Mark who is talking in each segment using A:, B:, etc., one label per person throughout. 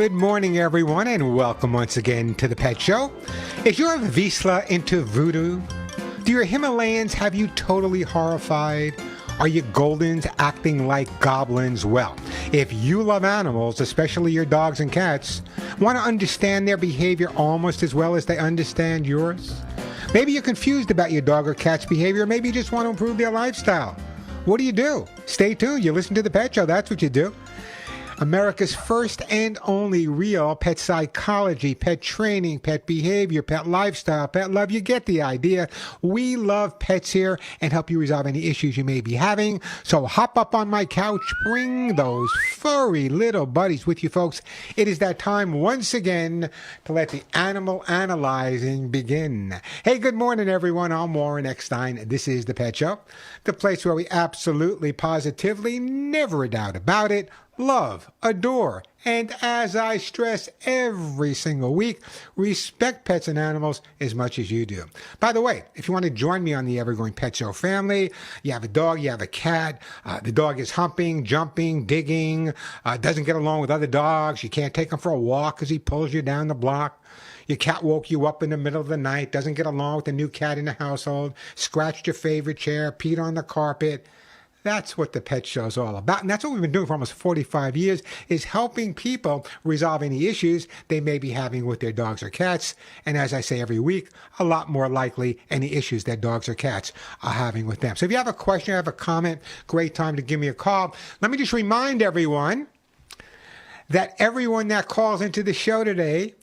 A: Good morning, everyone, and welcome once again to the Pet Show. Is your Vizsla into voodoo? Do your Himalayans have you totally horrified? Are your Goldens acting like goblins? Well, if you love animals, especially your dogs and cats, want to understand their behavior almost as well as they understand yours? Maybe you're confused about your dog or cat's behavior. Maybe you just want to improve their lifestyle. What do? Stay tuned. You listen to the Pet Show. That's what you do. America's first and only real pet psychology, pet training, pet behavior, pet lifestyle, pet love. You get the idea. We love pets here and help you resolve any issues you may be having. So hop up on my couch, bring those furry little buddies with you, folks. It is that time once again to let the animal analyzing begin. Hey, good morning, everyone. I'm Warren Eckstein. This is the Pet Show, the place where we absolutely, positively, never a doubt about it, love, adore, and as I stress every single week, respect pets and animals as much as you do. By the way, if you want to join me on the Evergrowing Pet Show family, you have a dog, you have a cat, the dog is humping, jumping, digging, doesn't get along with other dogs, you can't take him for a walk because he pulls you down the block. Your cat woke you up in the middle of the night, doesn't get along with the new cat in the household, scratched your favorite chair, peed on the carpet. That's what the Pet Show is all about. And that's what we've been doing for almost 45 years, is helping people resolve any issues they may be having with their dogs or cats. And as I say every week, a lot more likely any issues that dogs or cats are having with them. So if you have a question, have a comment, great time to give me a call. Let me just remind everyone that everyone that calls into the show today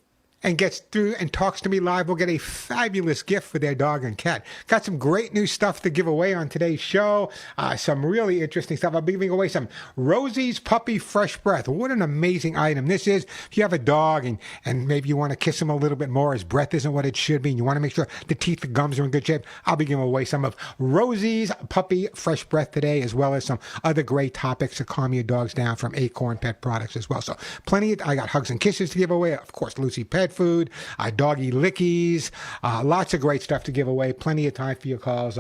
A: and gets through and talks to me live will get a fabulous gift for their dog and cat. Got some great new stuff to give away on today's show. Some really interesting stuff. I'll be giving away some Rosie's Puppy Fresh Breath. What an amazing item this is. If you have a dog and maybe you want to kiss him a little bit more, his breath isn't what it should be, and you want to make sure the teeth and gums are in good shape, I'll be giving away some of Rosie's Puppy Fresh Breath today, as well as some other great topics to calm your dogs down from Acorn Pet Products as well. So I got hugs and kisses to give away. Of course, Lucy Pet Food, doggy lickies, lots of great stuff to give away. Plenty of time for your calls.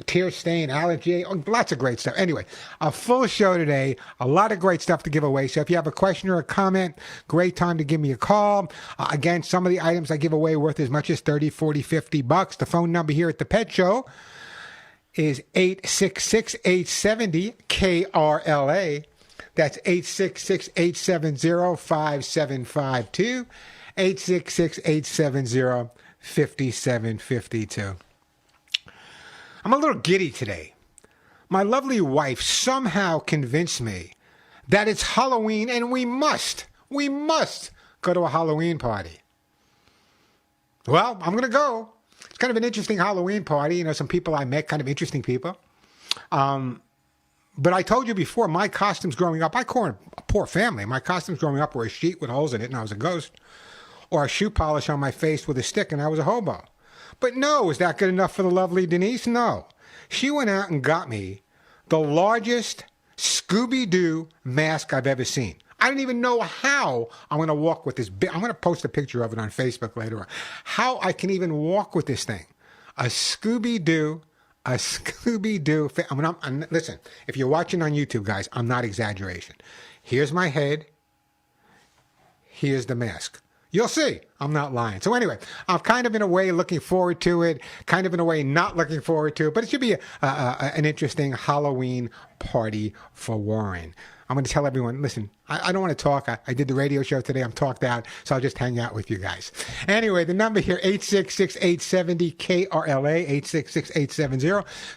A: Tear stain, allergy, lots of great stuff. Anyway, a full show today, a lot of great stuff to give away. So if you have a question or a comment, great time to give me a call. Again, some of the items I give away worth as much as $30, $40, $50. The phone number here at the Pet Show is 866-870-KRLA. That's 866-870-5752, 866-870-5752. I'm a little giddy today. My lovely wife somehow convinced me that it's Halloween and we must go to a Halloween party. Well, I'm going to go. It's kind of an interesting Halloween party. You know, some people I met, kind of interesting people. But I told you before, my costumes growing up, I call it a poor family. My costumes growing up were a sheet with holes in it and I was a ghost, or a shoe polish on my face with a stick and I was a hobo. But no, is that good enough for the lovely Denise? No. She went out and got me the largest Scooby-Doo mask I've ever seen. I don't even know how I'm going to walk with this. I'm going to post a picture of it on Facebook later on. How I can even walk with this thing. A Scooby-Doo. Listen, if you're watching on YouTube, guys, I'm not exaggeration. Here's my head. Here's the mask. You'll see. I'm not lying. So anyway, I'm kind of in a way looking forward to it, kind of in a way not looking forward to it, but it should be an interesting Halloween party for Warren. I'm going to tell everyone, listen, I don't want to talk. I did the radio show today. I'm talked out, so I'll just hang out with you guys. Anyway, the number here, 866-870-KRLA,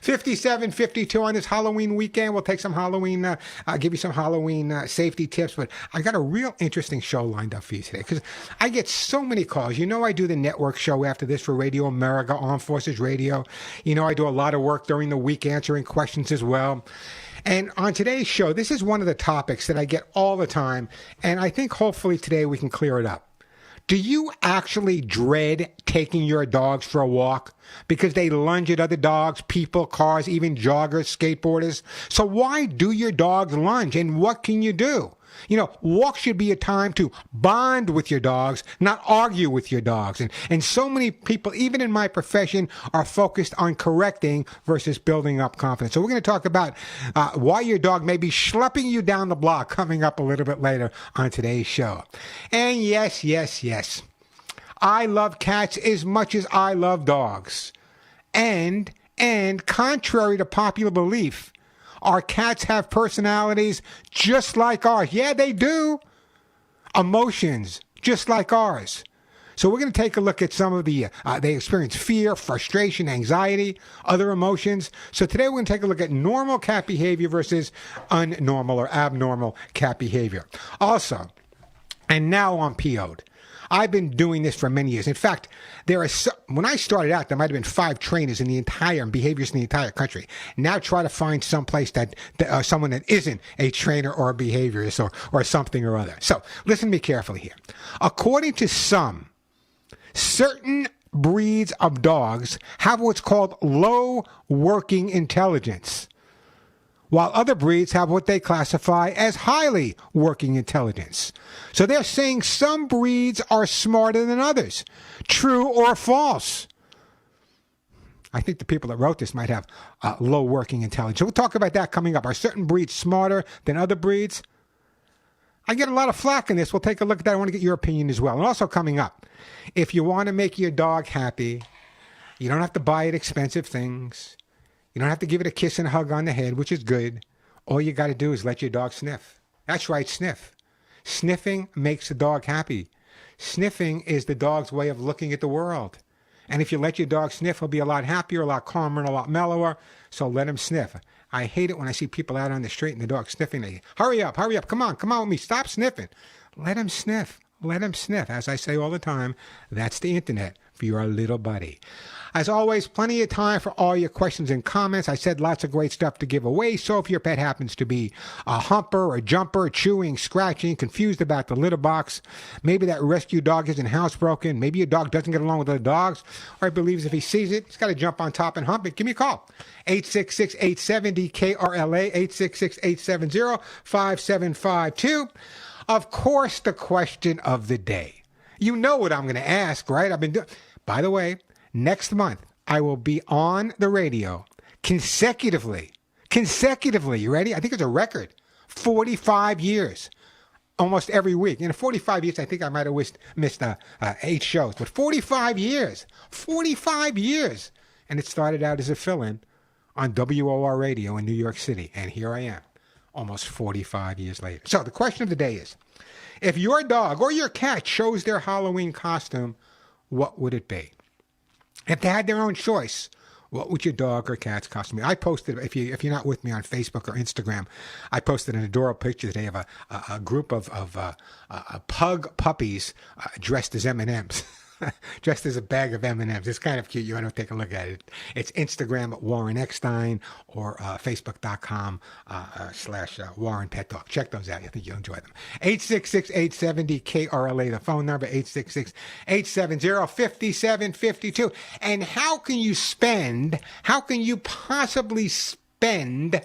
A: 866-870-5752 on this Halloween weekend. We'll take some Halloween, I'll give you some Halloween safety tips, but I got a real interesting show lined up for you today because I get so many calls. You know, I do the network show after this for Radio America, Armed Forces Radio. You know, I do a lot of work during the week answering questions as well. And on today's show, this is one of the topics that I get all the time, and I think hopefully today we can clear it up. Do you actually dread taking your dogs for a walk because they lunge at other dogs, people, cars, even joggers, skateboarders? So why do your dogs lunge, and what can you do? Walks should be a time to bond with your dogs, not argue with your dogs. And so many people, even in my profession, are focused on correcting versus building up confidence. So we're going to talk about why your dog may be schlepping you down the block coming up a little bit later on today's show. And yes, I love cats as much as I love dogs. And contrary to popular belief, our cats have personalities just like ours. Yeah, they do. Emotions just like ours. So we're going to take a look at some of the, they experience fear, frustration, anxiety, other emotions. So today we're going to take a look at normal cat behavior versus unnormal or abnormal cat behavior. Also, and now I'm PO'd. I've been doing this for many years. In fact, when I started out, there might have been 5 trainers in the entire behaviors in the entire country. Now try to find someplace that someone that isn't a trainer or a behaviorist or something or other. So listen to me carefully here. According to some, certain breeds of dogs have what's called low working intelligence, while other breeds have what they classify as highly working intelligence. So they're saying some breeds are smarter than others. True or false? I think the people that wrote this might have low working intelligence. We'll talk about that coming up. Are certain breeds smarter than other breeds? I get a lot of flack in this. We'll take a look at that. I want to get your opinion as well. And also coming up, if you want to make your dog happy, you don't have to buy it expensive things. You don't have to give it a kiss and a hug on the head, which is good. All you got to do is let your dog sniff. That's right, sniff. Sniffing makes the dog happy. Sniffing is the dog's way of looking at the world. And if you let your dog sniff, he'll be a lot happier, a lot calmer, and a lot mellower. So let him sniff. I hate it when I see people out on the street and the dog sniffing. They hurry up, come on with me, stop sniffing. Let him sniff. Let him sniff. As I say all the time, that's the internet for your little buddy. As always, plenty of time for all your questions and comments. I said lots of great stuff to give away. So if your pet happens to be a humper or jumper, chewing, scratching, confused about the litter box, maybe that rescue dog isn't housebroken, maybe your dog doesn't get along with other dogs, or he believes if he sees it, he's got to jump on top and hump it, give me a call. 866-870-KRLA, 866-870-5752. Of course, the question of the day. You know what I'm going to ask, right? By the way, next month, I will be on the radio consecutively. You ready? I think it's a record. 45 years. Almost every week. 45 years, I think I might have missed 8 shows. But 45 years. 45 years. And it started out as a fill-in on WOR radio in New York City. And here I am, almost 45 years later. So the question of the day is, if your dog or your cat chose their Halloween costume, what would it be? If they had their own choice, what would your dog or cat's costume be? I posted, if you're not with me on Facebook or Instagram, I posted an adorable picture today of a group of pug puppies dressed as M&Ms. Dressed as a bag of M&Ms. It's kind of cute. You want to take a look at it. It's Instagram at Warren Eckstein or Facebook.com / Warren Pet Talk. Check those out. I think you'll enjoy them. 866-870-KRLA, the phone number, 866-870-5752. And how can you possibly spend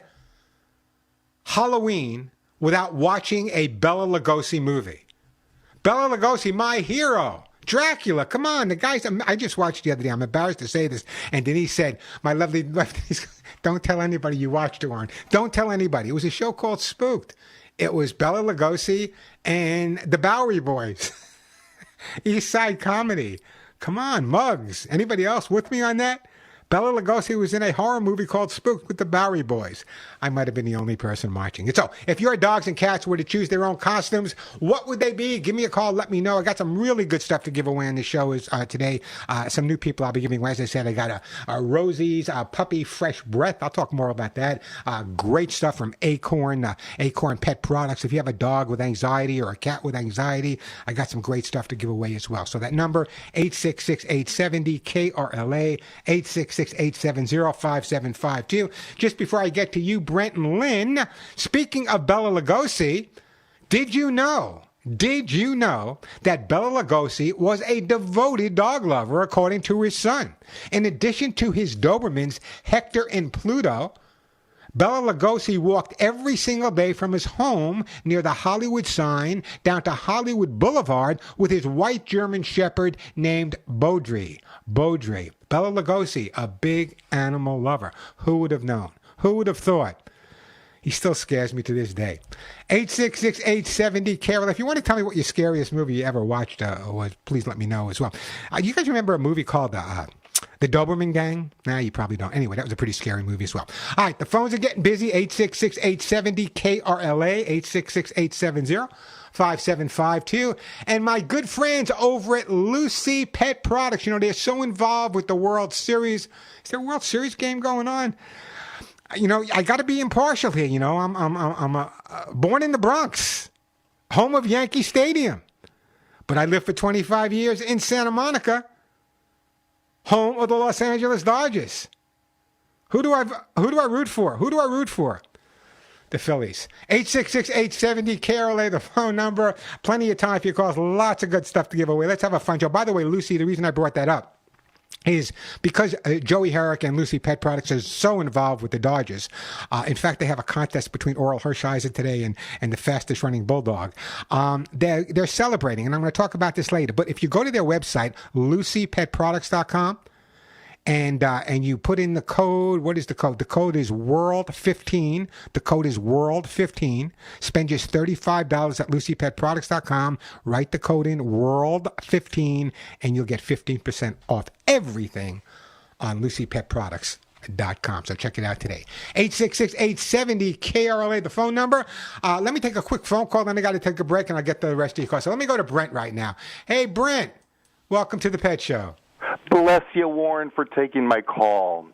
A: Halloween without watching a Bela Lugosi movie? Bela Lugosi, my hero. Dracula, come on, the guys, I just watched the other day, I'm embarrassed to say this, and Denise said, my lovely, don't tell anybody you watched it, Warren. Don't tell anybody. It was a show called Spooked. It was Bela Lugosi and the Bowery Boys. East Side Comedy. Come on, Muggs. Anybody else with me on that? Bela Lugosi was in a horror movie called Spooked with the Bowery Boys. I might have been the only person watching it. So, if your dogs and cats were to choose their own costumes, what would they be? Give me a call. Let me know. I got some really good stuff to give away on the show today. Some new people I'll be giving away. As I said, I got a Rosie's Puppy Fresh Breath. I'll talk more about that. Great stuff from Acorn Pet Products. If you have a dog with anxiety or a cat with anxiety, I got some great stuff to give away as well. So that number, 866-870-KRLA, 866-870-5752. Just before I get to you, Brent and Lynn, speaking of Bela Lugosi, did you know that Bela Lugosi was a devoted dog lover, according to his son? In addition to his Dobermans, Hector and Pluto, Bela Lugosi walked every single day from his home near the Hollywood sign down to Hollywood Boulevard with his white German shepherd named Baudry. Baudry. Bela Lugosi, a big animal lover. Who would have known? Who would have thought? He still scares me to this day. 866-870-CAROL. If you want to tell me what your scariest movie you ever watched was, please let me know as well. You guys remember a movie called The Doberman Gang? Nah, you probably don't. Anyway, that was a pretty scary movie as well. All right, the phones are getting busy. 866-870-KRLA, 866-870-5752. And my good friends over at Lucy Pet Products, they're so involved with the World Series. Is there a World Series game going on? I got to be impartial here. I'm born in the Bronx, home of Yankee Stadium, but I lived for 25 years in Santa Monica, home of the Los Angeles Dodgers. Who do I root for? Who do I root for? The Phillies. 866-870-KRLA, the phone number. Plenty of time for your calls. Lots of good stuff to give away. Let's have a fun show. By the way, Lucy, the reason I brought that up is because Joey Herrick and Lucy Pet Products are so involved with the Dodgers. In fact, they have a contest between Oral Hershiser today and the fastest running bulldog. They're celebrating, and I'm going to talk about this later. But if you go to their website, LucyPetProducts.com, and you put in the code. What is the code? The code is WORLD15. The code is WORLD15. Spend just $35 at LucyPetProducts.com. Write the code in WORLD15, and you'll get 15% off everything on LucyPetProducts.com. So check it out today. 866-870-KRLA, the phone number. Let me take a quick phone call, then I got to take a break, and I'll get the rest of your calls. So let me go to Brent right now. Hey, Brent. Welcome to the Pet Show.
B: Bless you, Warren, for taking my call.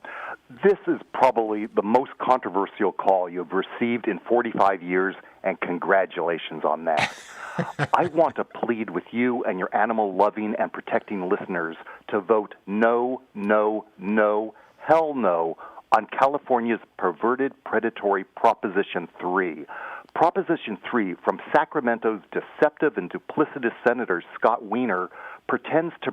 B: This is probably the most controversial call you've received in 45 years, and congratulations on that. I want to plead with you and your animal-loving and protecting listeners to vote no, no, no, hell no on California's perverted predatory Proposition 3. Proposition 3 from Sacramento's deceptive and duplicitous Senator Scott Wiener pretends to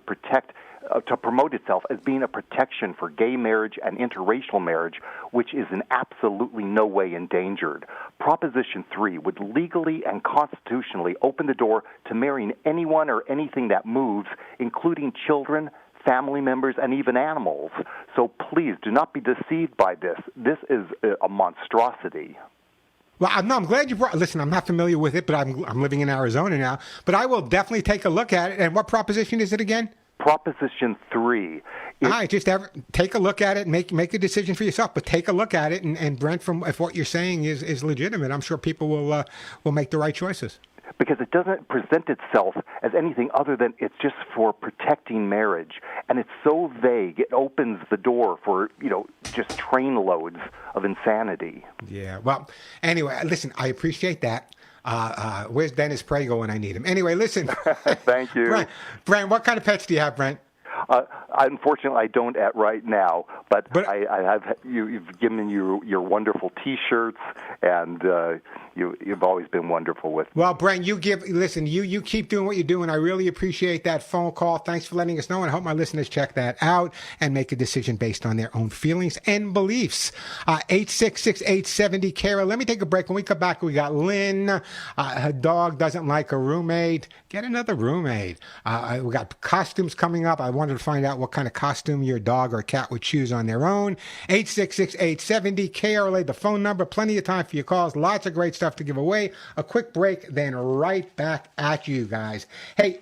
B: promote itself as being a protection for gay marriage and interracial marriage, which is in absolutely no way endangered. Proposition 3 would legally and constitutionally open the door to marrying anyone or anything that moves, including children, family members, and even animals. So please do not be deceived by this. This is a monstrosity.
A: Well, I'm glad you brought. Listen, I'm not familiar with it, but I'm living in Arizona now. But I will definitely take a look at it. And what proposition is it again?
B: Proposition 3.
A: All right, just take a look at it and make a decision for yourself. But take a look at it, and Brent, if what you're saying is legitimate, I'm sure people will make the right choices.
B: Because it doesn't present itself as anything other than it's just for protecting marriage. And it's so vague, it opens the door for, just train loads of insanity.
A: Yeah, well, anyway, listen, I appreciate that. Where's Dennis Prager when I need him? Anyway, listen.
B: Thank you.
A: Brent, what kind of pets do you have, Brent?
B: Unfortunately, I don't at right now, but I have. You've given your wonderful T-shirts, and you've always been wonderful with me.
A: Well, Brent, you keep doing what you're doing. I really appreciate that phone call. Thanks for letting us know, and I hope my listeners check that out and make a decision based on their own feelings and beliefs. 866-870-KARA. Let me take a break. When we come back, we got Lynn. Her dog doesn't like a roommate. Get another roommate. We got costumes coming up. I wanted to find out what kind of costume your dog or cat would choose on their own. 866-870-KRLA, the phone number. Plenty of time for your calls. Lots of great stuff to give away. A quick break, then right back at you guys. Hey,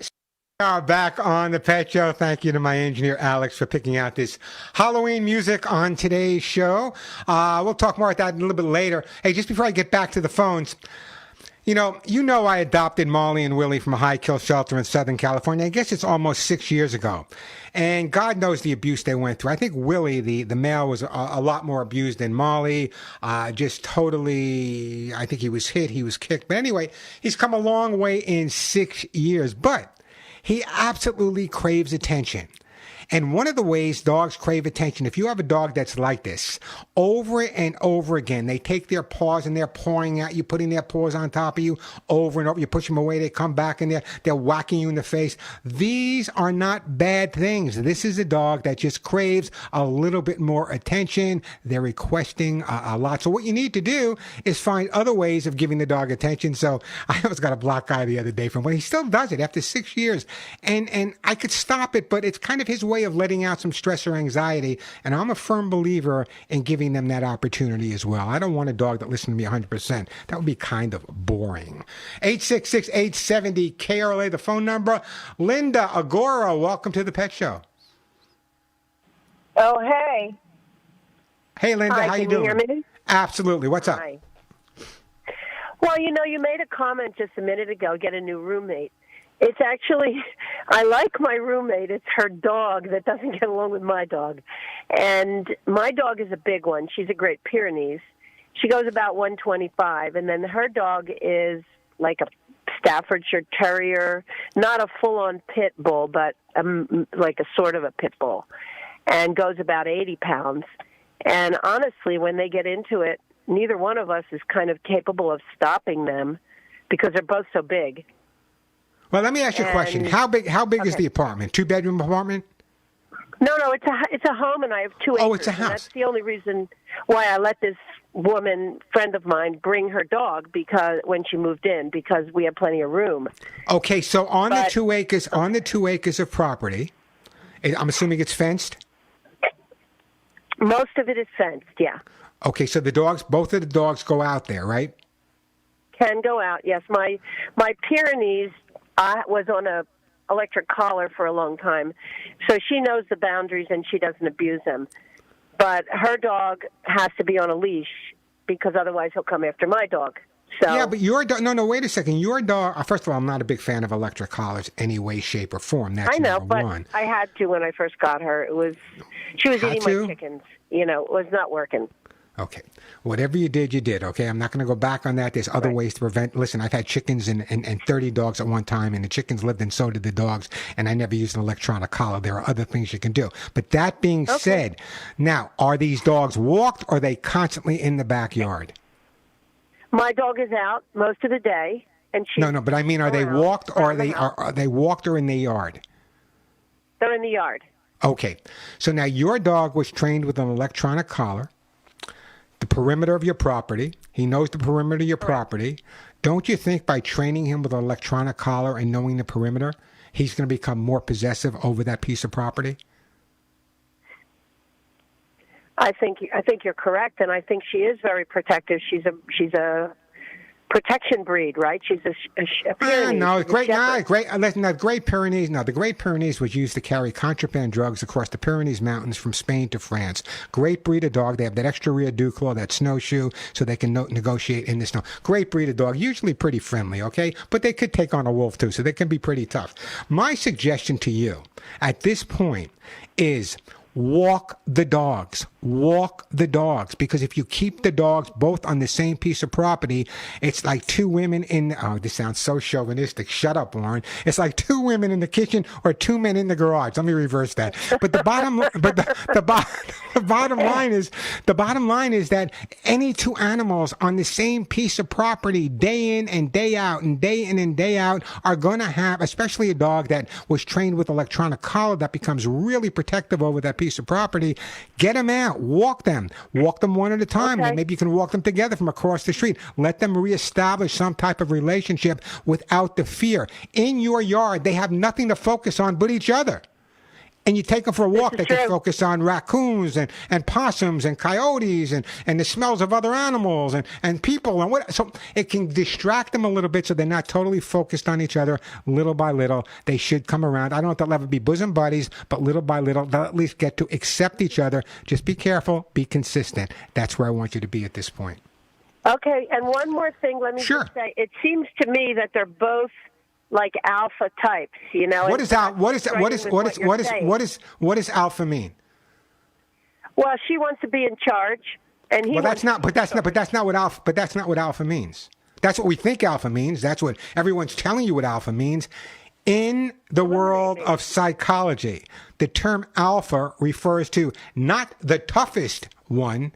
A: back on the Pet Show. Thank you to my engineer, Alex, for picking out this Halloween music on today's show. We'll talk more about that a little bit later. Hey, just before I get back to the phones, you know I adopted Molly and Willie from a high-kill shelter in Southern California. I guess it's almost 6 years ago. And God knows the abuse they went through. I think Willie, the male, was a lot more abused than Molly. Just totally, I think he was hit, he was kicked. But anyway, he's come a long way in 6 years. But he absolutely craves attention. And one of the ways dogs crave attention, if you have a dog that's like this, over and over again, they take their paws and they're pawing at you, putting their paws on top of you over and over. You push them away, they come back and they're whacking you in the face. These are not bad things. This is a dog that just craves a little bit more attention. They're requesting a lot. So what you need to do is find other ways of giving the dog attention. So I almost got a black eye the other day from, but he still does it after 6 years. And I could stop it, but it's kind of his way of letting out some stress or anxiety. And I'm a firm believer in giving them that opportunity as well. I don't want a dog that listens to me 100%. That would be kind of boring. 866-870-KRLA, the phone number. Linda Agora, welcome to the Pet Show.
C: Oh, hey.
A: Hey, Linda,
C: Hi,
A: how you
C: can
A: doing?
C: you hear me?
A: Absolutely. What's up?
C: Hi. Well, you made a comment just a minute ago, get a new roommate. It's actually, I like my roommate. It's her dog that doesn't get along with my dog. And my dog is a big one. She's a Great Pyrenees. She goes about 125. And then her dog is like a Staffordshire Terrier, not a full-on pit bull, but like a sort of a pit bull, and goes about 80 pounds. And honestly, when they get into it, neither one of us is kind of capable of stopping them because they're both so big.
A: Well, let me ask you a question. How big is the apartment? 2-bedroom apartment?
C: No, it's a home, and I have 2 acres.
A: Oh, it's a house.
C: And that's the only reason why I let this friend of mine, bring her dog when she moved in, because we have plenty of room.
A: Okay, so the 2 acres, of property, I'm assuming it's fenced?
C: Most of it is fenced, yeah.
A: Okay, so both of the dogs go out there, right?
C: Can go out, yes. My Pyrenees was on a electric collar for a long time, so she knows the boundaries and she doesn't abuse them. But her dog has to be on a leash because otherwise he'll come after my dog. So
A: yeah, but your dog. No, wait a second. Your dog. First of all, I'm not a big fan of electric collars, any way, shape, or form. That's
C: I know,
A: number
C: but
A: one.
C: I had to when I first got her. She was eating my chickens. It was not working.
A: Okay. Whatever you did, okay? I'm not going to go back on that. There's other ways to prevent. Listen, I've had chickens and 30 dogs at one time, and the chickens lived and so did the dogs, and I never used an electronic collar. There are other things you can do. But that being said, now, are these dogs walked or are they constantly in the backyard?
C: My dog is out most of the day, and she.
A: No, but I mean, are they walked or are they walked or in the yard?
C: They're in the yard.
A: Okay. So now your dog was trained with an electronic collar. The perimeter of your property. He knows the perimeter of your property. Don't you think by training him with an electronic collar and knowing the perimeter, he's going to become more possessive over that piece of property?
C: I think you're correct, and I think she is very protective. She's a protection breed, right? She's a Pyrenees.
A: Great Pyrenees. No, the Great Pyrenees was used to carry contraband drugs across the Pyrenees Mountains from Spain to France. Great breed of dog. They have that extra rear dew claw, that snowshoe, so they can negotiate in the snow. Great breed of dog. Usually pretty friendly, okay? But they could take on a wolf too, so they can be pretty tough. My suggestion to you at this point is walk the dogs. Walk the dogs. Because if you keep the dogs both on the same piece of property, it's like two women this sounds so chauvinistic. Shut up, Warren. It's like two women in the kitchen or two men in the garage. Let me reverse that. But the bottom line is that any two animals on the same piece of property day in and day out and day in and day out are going to have, especially a dog that was trained with electronic collar that becomes really protective over that piece of property. Get them out. Walk them one at a time.
C: Okay.
A: Maybe you can walk them together from across the street. Let them reestablish some type of relationship without the fear. In your yard, they have nothing to focus on but each other. And you take them for a walk, they can focus on raccoons and possums and coyotes and the smells of other animals and people. So it can distract them a little bit so they're not totally focused on each other. Little by little, they should come around. I don't know if they'll ever be bosom buddies, but little by little, they'll at least get to accept each other. Just be careful, be consistent. That's where I want you to be at this point.
C: Okay, and one more thing, let me just say. It seems to me that they're both like alpha types,
A: What does alpha mean?
C: Well, she wants to be in charge, and he.
A: Well, that's not what alpha means. That's what we think alpha means. That's what everyone's telling you what alpha means. In the world of psychology, the term alpha refers to not the toughest one,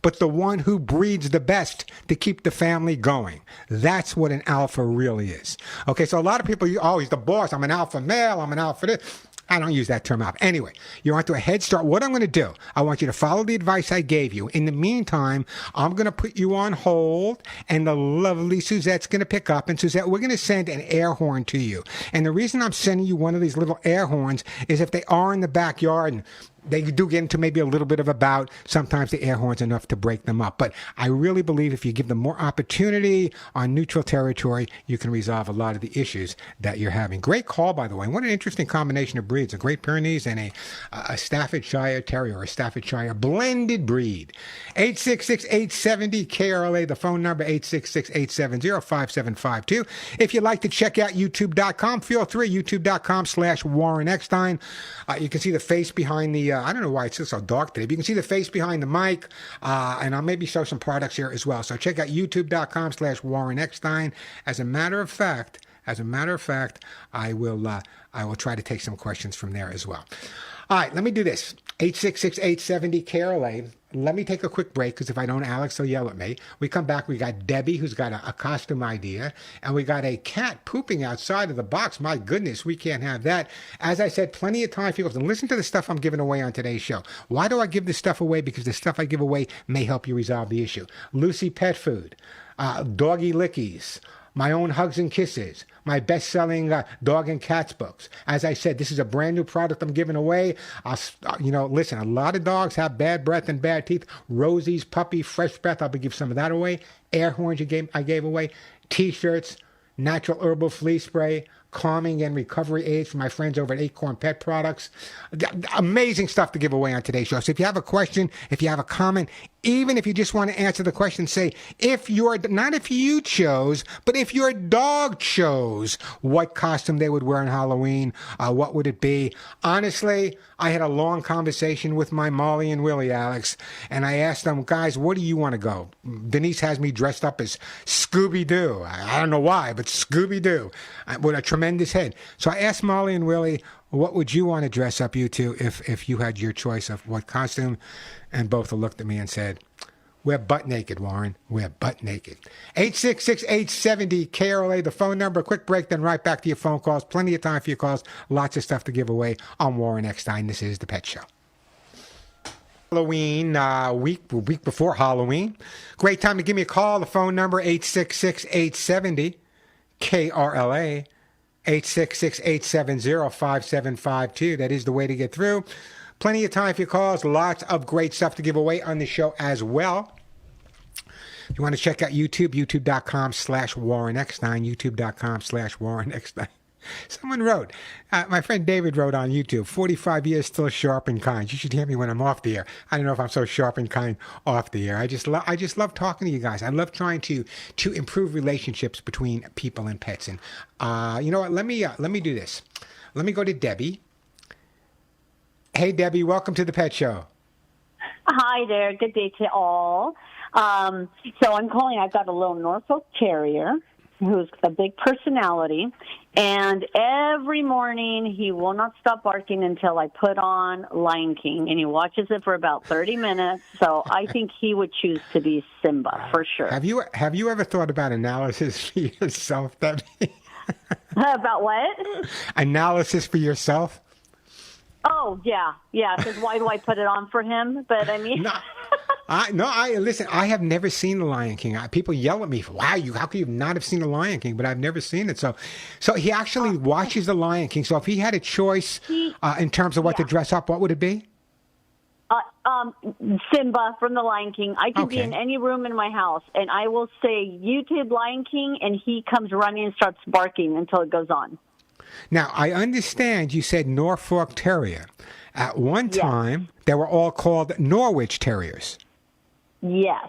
A: but the one who breeds the best to keep the family going. That's what an alpha really is. Okay, so a lot of people, he's the boss. I'm an alpha male. I'm an alpha this. I don't use that term alpha. Anyway, you're onto a head start. What I'm going to do, I want you to follow the advice I gave you. In the meantime, I'm going to put you on hold, and the lovely Suzette's going to pick up. And Suzette, we're going to send an air horn to you. And the reason I'm sending you one of these little air horns is if they are in the backyard and they do get into maybe a little bit of a bout, sometimes the air horn's enough to break them up. But I really believe if you give them more opportunity on neutral territory, you can resolve a lot of the issues that you're having. Great call, by the way. What an interesting combination of breeds. A Great Pyrenees and a Staffordshire Terrier, or a Staffordshire blended breed. 866-870-KRLA, the phone number, 866-870-5752. If you'd like to check out youtube.com, feel free, youtube.com/Warren Eckstein. You can see the face behind the I don't know why it's so dark today, but you can see the face behind the mic, and I'll maybe show some products here as well. So check out youtube.com/Warren Eckstein. As a matter of fact, I will try to take some questions from there as well. All right, let me do this. 866-870-KRLA. Let me take a quick break, because if I don't, Alex will yell at me. We come back, we got Debbie, who's got a costume idea, and we got a cat pooping outside of the box. My goodness, we can't have that. As I said, plenty of time for you to listen to the stuff I'm giving away on today's show. Why do I give this stuff away? Because the stuff I give away may help you resolve the issue. Lucy Pet Food, Doggy Lickies, My Own Hugs and Kisses, my best-selling dog and cats books. As I said, this is a brand new product I'm giving away. Listen, a lot of dogs have bad breath and bad teeth. Rosie's Puppy Fresh Breath, I'll give some of that away. Air horns I gave away. T-shirts, natural herbal flea spray, calming and recovery aids from my friends over at Acorn Pet Products. Amazing stuff to give away on today's show. So if you have a question, if you have a comment, even if you just want to answer the question, say, not if you chose, but if your dog chose what costume they would wear on Halloween, what would it be? Honestly, I had a long conversation with my Molly and Willie, Alex, and I asked them, guys, where do you want to go? Denise has me dressed up as Scooby-Doo. I don't know why, but Scooby-Doo with a tremendous head. So I asked Molly and Willie, what would you want to dress up you to if you had your choice of what costume? And both looked at me and said, we're butt naked, Warren. We're butt naked. 866-870-KRLA, the phone number. Quick break, then right back to your phone calls. Plenty of time for your calls. Lots of stuff to give away. I'm Warren Eckstein. This is The Pet Show. Halloween, week before Halloween. Great time to give me a call. The phone number, 866-870-KRLA. 866-870-5752. That is the way to get through. Plenty of time for your calls. Lots of great stuff to give away on the show as well. If you want to check out YouTube, youtube.com/Warren Eckstein, youtube.com/Warren Eckstein. Someone wrote, my friend David wrote on YouTube, 45 years still sharp and kind. You should hear me when I'm off the air. I don't know if I'm so sharp and kind off the air. I just love talking to you guys. I love trying to improve relationships between people and pets. And you know what? Let me do this. Let me go to Debbie. Hey, Debbie, welcome to the Pet Show.
D: Hi there. Good day to all. So I'm calling. I've got a little Norfolk Terrier who's a big personality, and every morning he will not stop barking until I put on Lion King, and he watches it for about 30 minutes. So I think he would choose to be Simba for sure.
A: Have you ever thought about analysis for yourself, Debbie?
D: About what?
A: Analysis for yourself?
D: Oh, yeah. Because why do I put it on for him? But I mean...
A: Listen, I have never seen The Lion King. People yell at me, wow, how could you not have seen The Lion King? But I've never seen it. So he actually watches The Lion King. So if he had a choice in terms of what to dress up, what would it be?
D: Simba from The Lion King. I can be in any room in my house, and I will say YouTube Lion King, and he comes running and starts barking until it goes on.
A: Now, I understand you said Norfolk Terrier. At one time, they were all called Norwich Terriers.
D: Yes.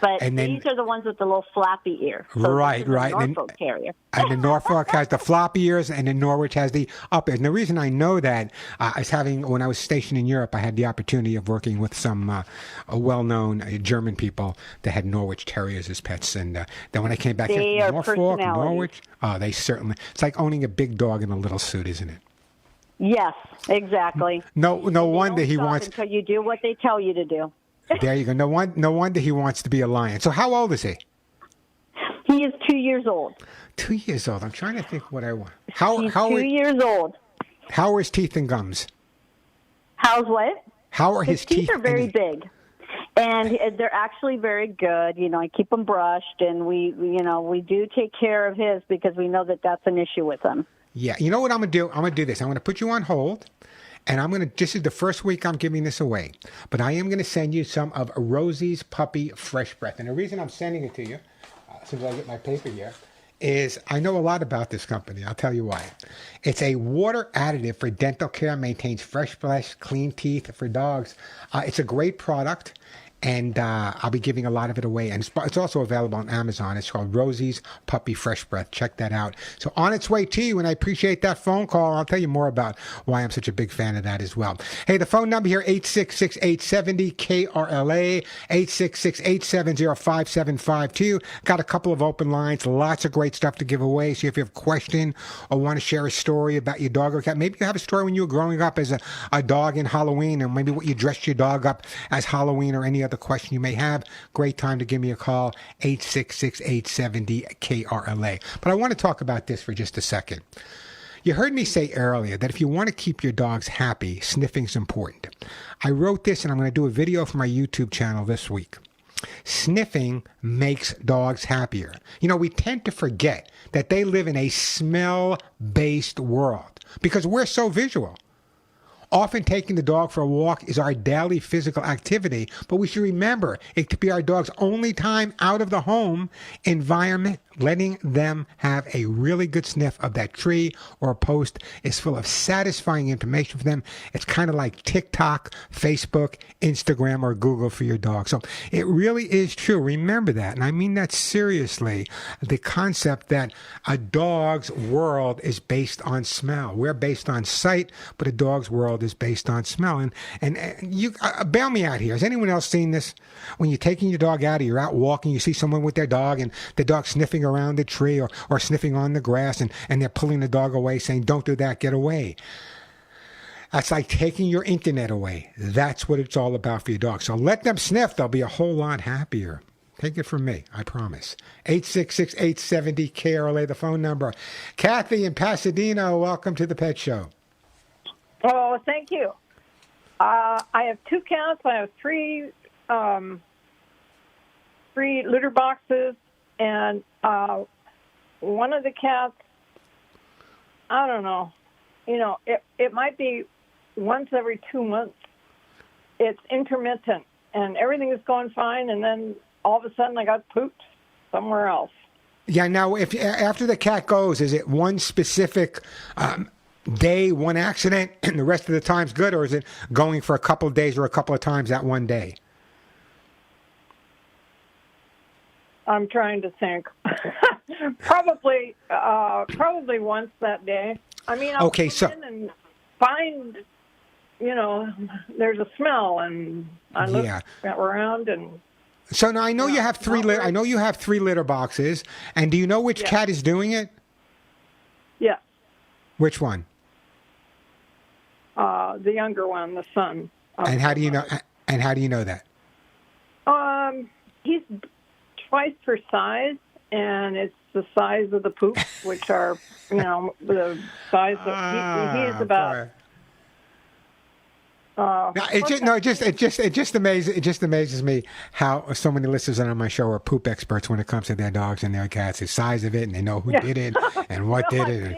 D: But
A: And then-
D: these are the ones with the little floppy ear. So
A: Right,
D: this is a
A: right. And-
D: Norfolk Terrier.
A: And the Norfolk has the floppy ears, and the Norwich has the up ears. And the reason I know that is when I was stationed in Europe, I had the opportunity of working with some well-known German people that had Norwich Terriers as pets. And then when I came back,
D: They
A: here,
D: are
A: Norfolk,
D: personalities.
A: Norwich, they certainly. It's like owning a big dog in a little suit, isn't it?
D: Yes, exactly.
A: No wonder
D: Don't
A: he
D: stop
A: wants.
D: until you do what they tell you to do.
A: There you go. No wonder he wants to be a lion. So how old is he?
D: He is 2 years old.
A: 2 years old. I'm trying to think what I want.
D: He's
A: How
D: 2 years old.
A: how are his teeth and gums?
D: How's what?
A: How are
D: His
A: his
D: teeth are
A: and
D: very
A: his-
D: big, and they're actually very good. I keep them brushed, and we do take care of his because we know that that's an issue with him.
A: Yeah, you know what I'm gonna do? I'm gonna do this. I'm gonna put you on hold, and this is the first week I'm giving this away, but I am gonna send you some of Rosie's Puppy Fresh Breath. And the reason I'm sending it to you, as soon as I get my paper here, is I know a lot about this company. I'll tell you why. It's a water additive for dental care, maintains fresh flesh, clean teeth for dogs. It's a great product. And I'll be giving a lot of it away. And it's also available on Amazon. It's called Rosie's Puppy Fresh Breath. Check that out. So on its way to you, and I appreciate that phone call. I'll tell you more about why I'm such a big fan of that as well. Hey, the phone number here, 866-870-KRLA, 866-870-5752. Got a couple of open lines, lots of great stuff to give away. So if you have a question or want to share a story about your dog or cat, maybe you have a story when you were growing up as a dog in Halloween, or maybe what you dressed your dog up as Halloween, or any other question you may have, great time to give me a call, 866-870-KRLA. But I want to talk about this for just a second. You heard me say earlier that if you want to keep your dogs happy, sniffing's important. I wrote this, and I'm going to do a video for my YouTube channel this week. Sniffing makes dogs happier. We tend to forget that they live in a smell-based world because we're so visual. Often taking the dog for a walk is our daily physical activity, but we should remember it could be our dog's only time out of the home environment. Letting them have a really good sniff of that tree or a post is full of satisfying information for them. It's kind of like TikTok, Facebook, Instagram, or Google for your dog. So it really is true. Remember that. And I mean that seriously. The concept that a dog's world is based on smell. We're based on sight, but a dog's world is based on smell. And you bail me out here. Has anyone else seen this? When you're taking your dog out, or you're out walking, you see someone with their dog, and the dog's sniffing around the tree or sniffing on the grass, and they're pulling the dog away, saying, "Don't do that, get away." That's like taking your internet away. That's what it's all about for your dog. So let them sniff. They'll be a whole lot happier. Take it from me, I promise. 866-870-KRLA, the phone number. Kathy in Pasadena, welcome to the Pet Show.
E: Oh, thank you. I have 2 cats. I have three litter boxes, and one of the cats, I don't know. It might be once every 2 months. It's intermittent, and everything is going fine, and then all of a sudden I got pooped somewhere else.
A: Yeah, now, if after the cat goes, is it one specific day, one accident, and the rest of the time's good, or is it going for a couple of days or a couple of times that one day?
E: I'm trying to think. Probably once that day. I mean, I'll come in and find, there's a smell, and I look around and.
A: So now I know you have three. I know you have 3 litter boxes, and do you know which cat is doing it?
E: Yeah.
A: Which one?
E: The younger one, the son.
A: And how do you know? And how do you know that?
E: He's twice her size, and it's the size of the poop, which are, the size of he is about.
A: Boy. It just amazes me how so many listeners on my show are poop experts when it comes to their dogs and their cats. The size of it, and they know who did it and what did it.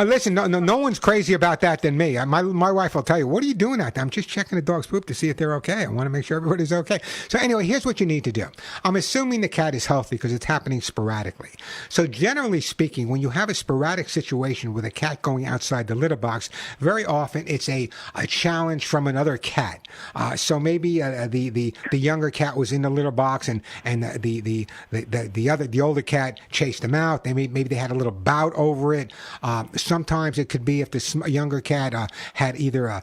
A: Listen, no one's crazy about that than me. My wife will tell you, "What are you doing out there?" I'm just checking the dog's poop to see if they're okay. I want to make sure everybody's okay. So anyway, here's what you need to do. I'm assuming the cat is healthy because it's happening sporadically. So generally speaking, when you have a sporadic situation with a cat going outside the litter box, very often it's a challenge challenge from another cat. So maybe the younger cat was in the litter box, and the older cat chased him out. Maybe they had a little bout over it. Sometimes it could be if the younger cat had either a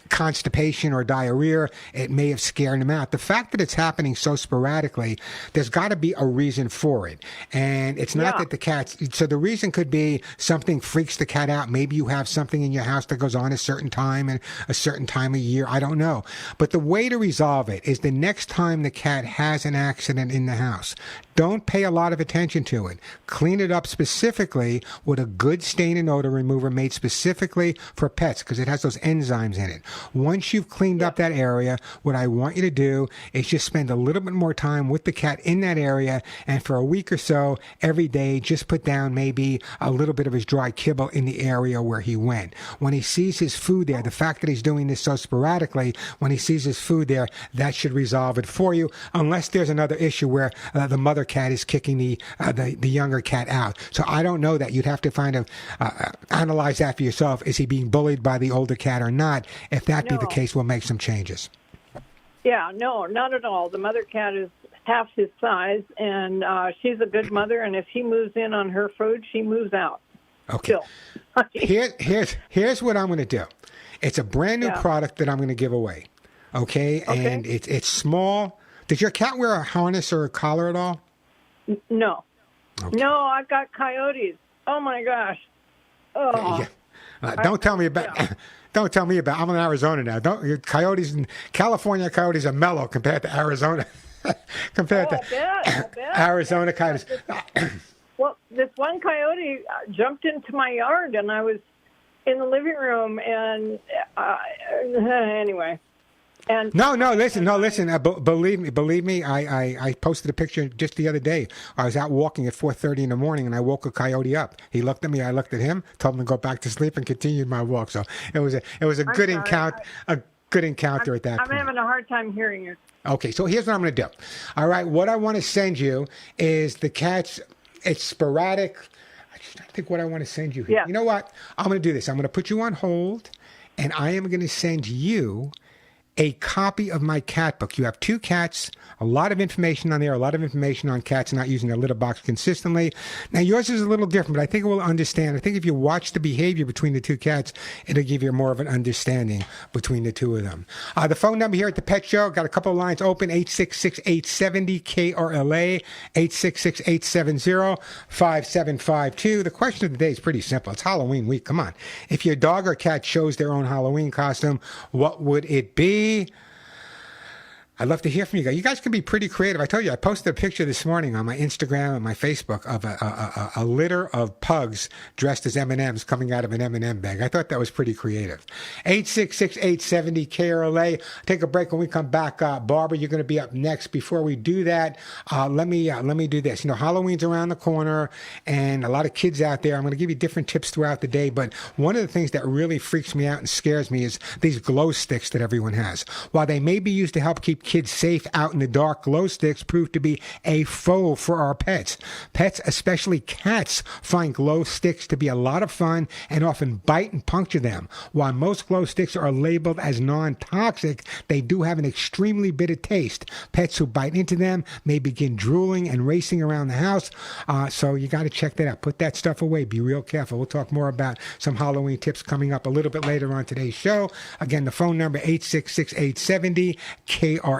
A: constipation or diarrhea, it may have scared him out. The fact that it's happening so sporadically, there's got to be a reason for it. And it's not that the cat's, so the reason could be something freaks the cat out. Maybe you have something in your house that goes on a certain time and a certain time of year. I don't know. But the way to resolve it is the next time the cat has an accident in the house, don't pay a lot of attention to it. Clean it up specifically with a good stain and odor remover made specifically for pets, because it has those enzymes in it. Once you've cleaned up that area, what I want you to do is just spend a little bit more time with the cat in that area, and for a week or so, every day, just put down maybe a little bit of his dry kibble in the area where he went. When he sees his food there, the fact that he's doing this so sporadically, when he sees his food there, that should resolve it for you, unless there's another issue where the mother cat is kicking the younger cat out. So I don't know that. You'd have to find analyze that for yourself. Is he being bullied by the older cat or not? If that be the case, we'll make some changes.
E: Yeah, no, not at all. The mother cat is half his size, and she's a good mother, and if he moves in on her food, she moves out.
A: Okay. Here's what I'm going to do. It's a brand new product that I'm going to give away. Okay? And it's small. Does your cat wear a harness or a collar at all?
E: No. Okay. No, I've got coyotes. Oh, my gosh. Oh.
A: Don't tell me about... Yeah. Don't tell me about. I'm in Arizona now. Coyotes in California. Coyotes are mellow compared to Arizona. compared to Arizona coyotes.
E: Well, this one coyote jumped into my yard, and I was in the living room, and anyway. And
A: listen. Believe me. I posted a picture just the other day. I was out walking at 4:30 in the morning, and I woke a coyote up. He looked at me. I looked at him. Told him to go back to sleep, and continued my walk. So it was a good encounter. A good encounter at that point.
E: I'm having a hard time hearing you.
A: Okay, so here's what I'm going to do. All right, what I want to send you is the cat's. It's sporadic. I just don't think what I want to send you here.
E: Yeah.
A: You know what? I'm going to do this. I'm going to put you on hold, and I am going to send you a copy of my cat book. You have 2 cats, a lot of information on there, a lot of information on cats not using their litter box consistently. Now, yours is a little different, but I think it will understand. I think if you watch the behavior between the 2 cats, it'll give you more of an understanding between the 2 of them. The phone number here at the Pet Show, got a couple of lines open, 866-870-KRLA, 866-870-5752. The question of the day is pretty simple. It's Halloween week. Come on. If your dog or cat chose their own Halloween costume, what would it be? I'd love to hear from you guys. You guys can be pretty creative. I told you, I posted a picture this morning on my Instagram and my Facebook of a litter of pugs dressed as M&Ms coming out of an M&M bag. I thought that was pretty creative. 866-870-KRLA. Take a break. When we come back, Barbara, you're going to be up next. Before we do that, let me do this. You know, Halloween's around the corner, and a lot of kids out there. I'm going to give you different tips throughout the day, but one of the things that really freaks me out and scares me is these glow sticks that everyone has. While they may be used to help keep kids safe out in the dark, glow sticks prove to be a foe for our pets. Pets, especially cats, find glow sticks to be a lot of fun and often bite and puncture them. While most glow sticks are labeled as non-toxic, they do have an extremely bitter taste. Pets who bite into them may begin drooling and racing around the house, so you got to check that out. Put that stuff away. Be real careful. We'll talk more about some Halloween tips coming up a little bit later on today's show. Again, the phone number 866-870-KRLA.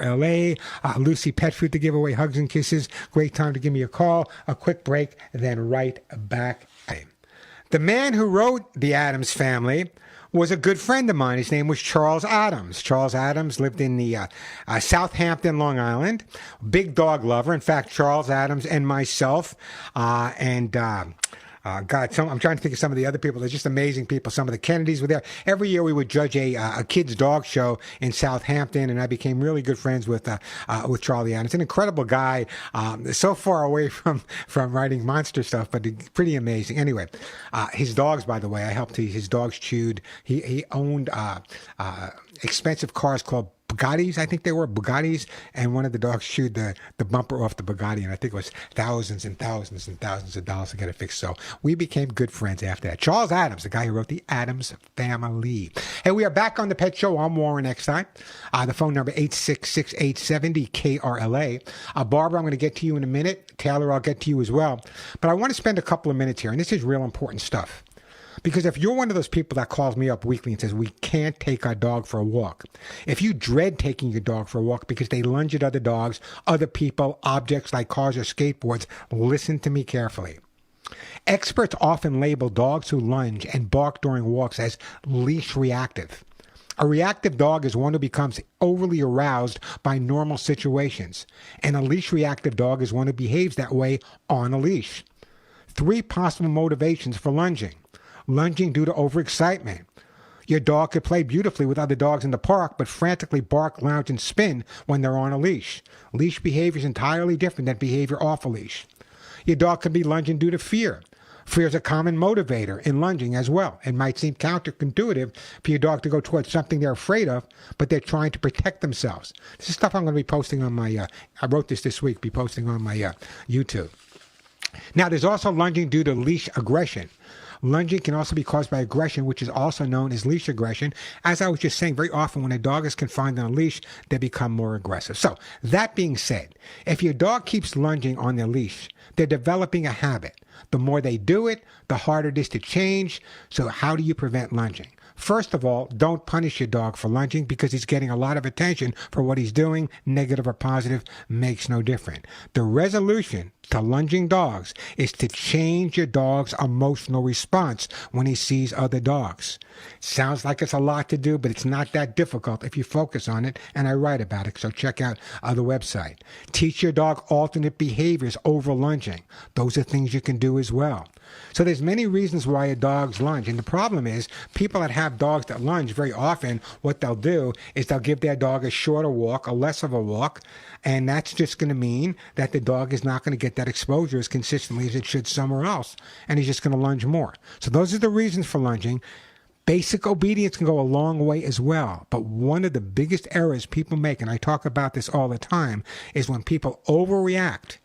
A: Lucy Pet Food to give away hugs and kisses. Great time to give me a call. A quick break, then right back. The man who wrote The Addams Family was a good friend of mine. His name was Charles Addams. Charles Addams lived in the Southampton, Long Island. Big dog lover. In fact, Charles Addams and myself I'm trying to think of some of the other people. They're just amazing people. Some of the Kennedys were there. Every year we would judge a kids' dog show in Southampton, and I became really good friends with Charlie Addams. An incredible guy, so far away from writing monster stuff, but pretty amazing. Anyway, his dogs, by the way, I helped his dogs chewed. He owned expensive cars called Bugattis, I think they were Bugattis, and one of the dogs chewed the bumper off the Bugatti, and I think it was thousands and thousands and thousands of dollars to get it fixed. So we became good friends after that. Charles Addams, the guy who wrote The Addams Family. Hey, we are back on the Pet Show. I'm Warren Eckstein. The phone number 866-870-KRLA. Barbara, I'm going to get to you in a minute. Taylor, I'll get to you as well. But I want to spend a couple of minutes here, and this is real important stuff. Because if you're one of those people that calls me up weekly and says, we can't take our dog for a walk, if you dread taking your dog for a walk because they lunge at other dogs, other people, objects like cars or skateboards, listen to me carefully. Experts often label dogs who lunge and bark during walks as leash reactive. A reactive dog is one who becomes overly aroused by normal situations, and a leash reactive dog is one who behaves that way on a leash. 3 possible motivations for lunging. Lunging due to overexcitement. Your dog could play beautifully with other dogs in the park, but frantically bark, lounge, and spin when they're on a leash. Leash behavior is entirely different than behavior off a leash. Your dog could be lunging due to fear. Fear is a common motivator in lunging as well. It might seem counterintuitive for your dog to go towards something they're afraid of, but they're trying to protect themselves. This is stuff I'm going to be posting on my, I wrote this week, be posting on my YouTube. Now, there's also lunging due to leash aggression. Lunging can also be caused by aggression, which is also known as leash aggression. As I was just saying, very often when a dog is confined on a leash, they become more aggressive. So, that being said, if your dog keeps lunging on their leash, they're developing a habit. The more they do it, the harder it is to change. So how do you prevent lunging? First of all, don't punish your dog for lunging because he's getting a lot of attention for what he's doing. Negative or positive makes no difference. The resolution to lunging dogs is to change your dog's emotional response when he sees other dogs. Sounds like it's a lot to do, but it's not that difficult if you focus on it, and I write about it, so check out the website. Teach your dog alternate behaviors over lunging. Those are things you can do as well. So there's many reasons why a dog's lunge. And the problem is people that have dogs that lunge, very often what they'll do is they'll give their dog a shorter walk, a less of a walk. And that's just going to mean that the dog is not going to get that exposure as consistently as it should somewhere else. And he's just going to lunge more. So those are the reasons for lunging. Basic obedience can go a long way as well. But one of the biggest errors people make, and I talk about this all the time, is when people overreact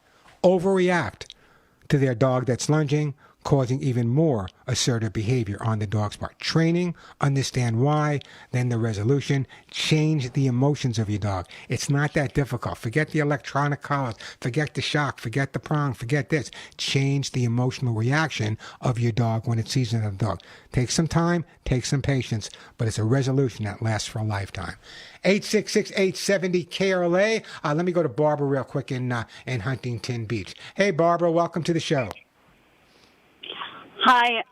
A: to their dog that's lunging, causing even more assertive behavior on the dog's part. Training, understand why, then the resolution, change the emotions of your dog. It's not that difficult. Forget the electronic collars, forget the shock, forget the prong, forget this. Change the emotional reaction of your dog when it sees another dog. Take some time, take some patience, but it's a resolution that lasts for a lifetime. 866-870-KRLA. Let me go to Barbara real quick in Huntington Beach. Hey, Barbara, welcome to the show.
F: Hi,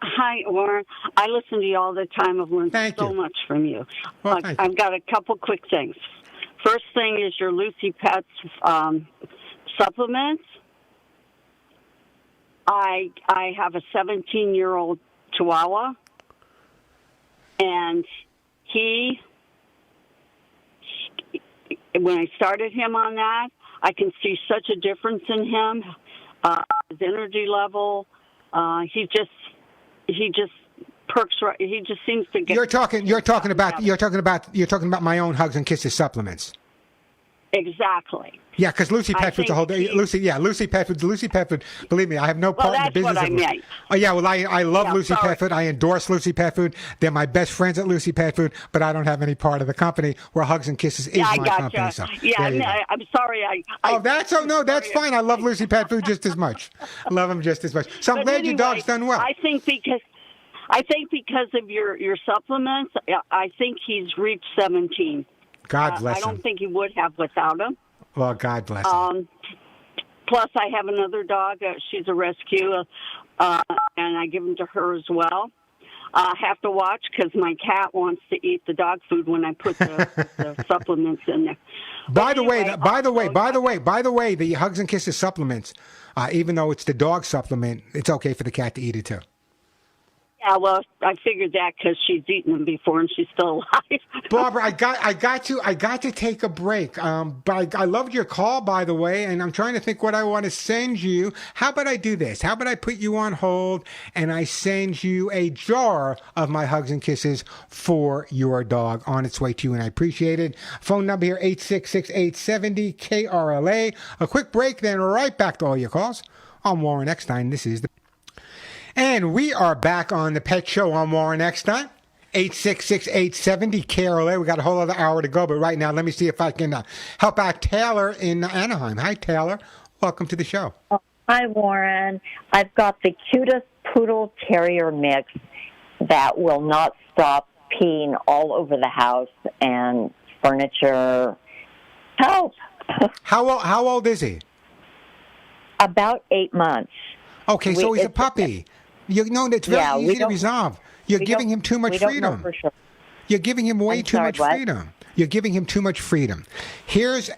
F: Warren. I listen to you all the time. I've learned so much from you.
A: Well,
F: I've got a couple quick things. First thing is your Lucy Pets supplements. I have a 17-year-old Chihuahua, and when I started him on that, I can see such a difference in him, his energy level. He just perks right. He just seems to get. You're talking
A: about my own Hugs and Kisses supplements.
F: Exactly.
A: Yeah, because Lucy Pet Food's a whole day. Lucy Pet Food. Believe me, I have no part in the business.
F: That's what I meant.
A: Oh yeah, well I love Lucy Pet Food. I endorse Lucy Pet Food. They're my best friends at Lucy Pet Food, but I don't have any part of the company where Hugs and Kisses is my company. So,
F: I'm sorry.
A: That's fine. I love Lucy Pet Food just as much. Love them just as much. So I'm glad your dog's done well.
F: I think because of your supplements, I think he's reached 17.
A: God bless him.
F: I don't think he would have without him.
A: Well, God bless him.
F: Plus, I have another dog. She's a rescue, and I give them to her as well. I have to watch because my cat wants to eat the dog food when I put the supplements in there.
A: By the way, the Hugs and Kisses supplements, even though it's the dog supplement, it's okay for the cat to eat it too.
F: Okay.
A: Even though it's the dog supplement, it's okay for the cat to eat it too. Even though it's the dog supplement, it's okay for the cat to eat it too. Even though it's the dog supplement, it's okay for the cat to eat it too. Even though it's the dog supplement, it's okay for the cat to eat it too. Even though it's the dog supplement, it's okay for the cat to eat it too.
F: Yeah, well, I figured that because she's eaten them before and she's still alive.
A: Barbara, I got to take a break. But I loved your call, by the way, and I'm trying to think what I want to send you. How about I do this? How about I put you on hold and I send you a jar of my hugs and kisses for your dog on its way to you, and I appreciate it. Phone number here, 866-870-KRLA. A quick break, then right back to all your calls. I'm Warren Eckstein. This is the... And we are back on the Pet Show. I'm Warren Eckstein. 866-870-KRLA. We got a whole other hour to go, but right now, let me see if I can help out Taylor in Anaheim. Hi, Taylor. Welcome to the show.
G: Hi, Warren. I've got the cutest poodle terrier mix that will not stop peeing all over the house and furniture. Help!
A: How old is he?
G: About 8 months.
A: Okay, so he's a puppy. You know, it's very easy to resolve. You're giving him too much freedom.
G: Don't know for sure.
A: You're giving him way too much freedom. You're giving him too much freedom. There's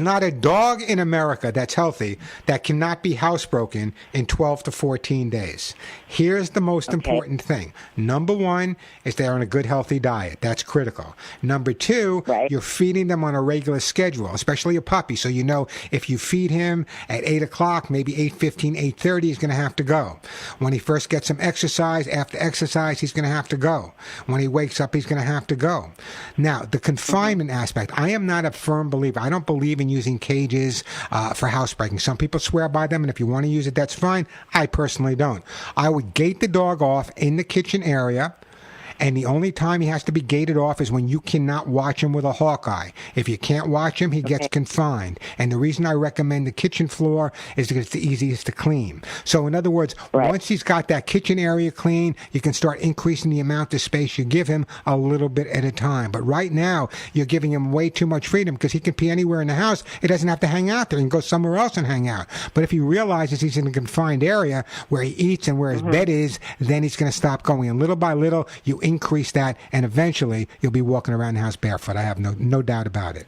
A: not a dog in America that's healthy that cannot be housebroken in 12 to 14 days. Here's the most important thing. Number one is they're on a good, healthy diet. That's critical. Number two, you're feeding them on a regular schedule, especially a puppy. So you know if you feed him at 8 o'clock, maybe 8:15, 8:30, he's going to have to go. When he first gets some exercise, after exercise, he's going to have to go. When he wakes up, he's going to have to go. Now, the confinement aspect, I am not a firm believer. I don't believe in using cages for housebreaking. Some people swear by them, and if you want to use it, that's fine. I personally don't. I would gate the dog off in the kitchen area, and the only time he has to be gated off is when you cannot watch him with a hawk eye. If you can't watch him, he gets confined. And the reason I recommend the kitchen floor is because it's the easiest to clean. So in other words, once he's got that kitchen area clean, you can start increasing the amount of space you give him a little bit at a time. But right now, you're giving him way too much freedom because he can pee anywhere in the house. He doesn't have to hang out there. He can go somewhere else and hang out. But if he realizes he's in a confined area where he eats and where his bed is, then he's going to stop going. And little by little, you increase that, and eventually you'll be walking around the house barefoot. I have no doubt about it.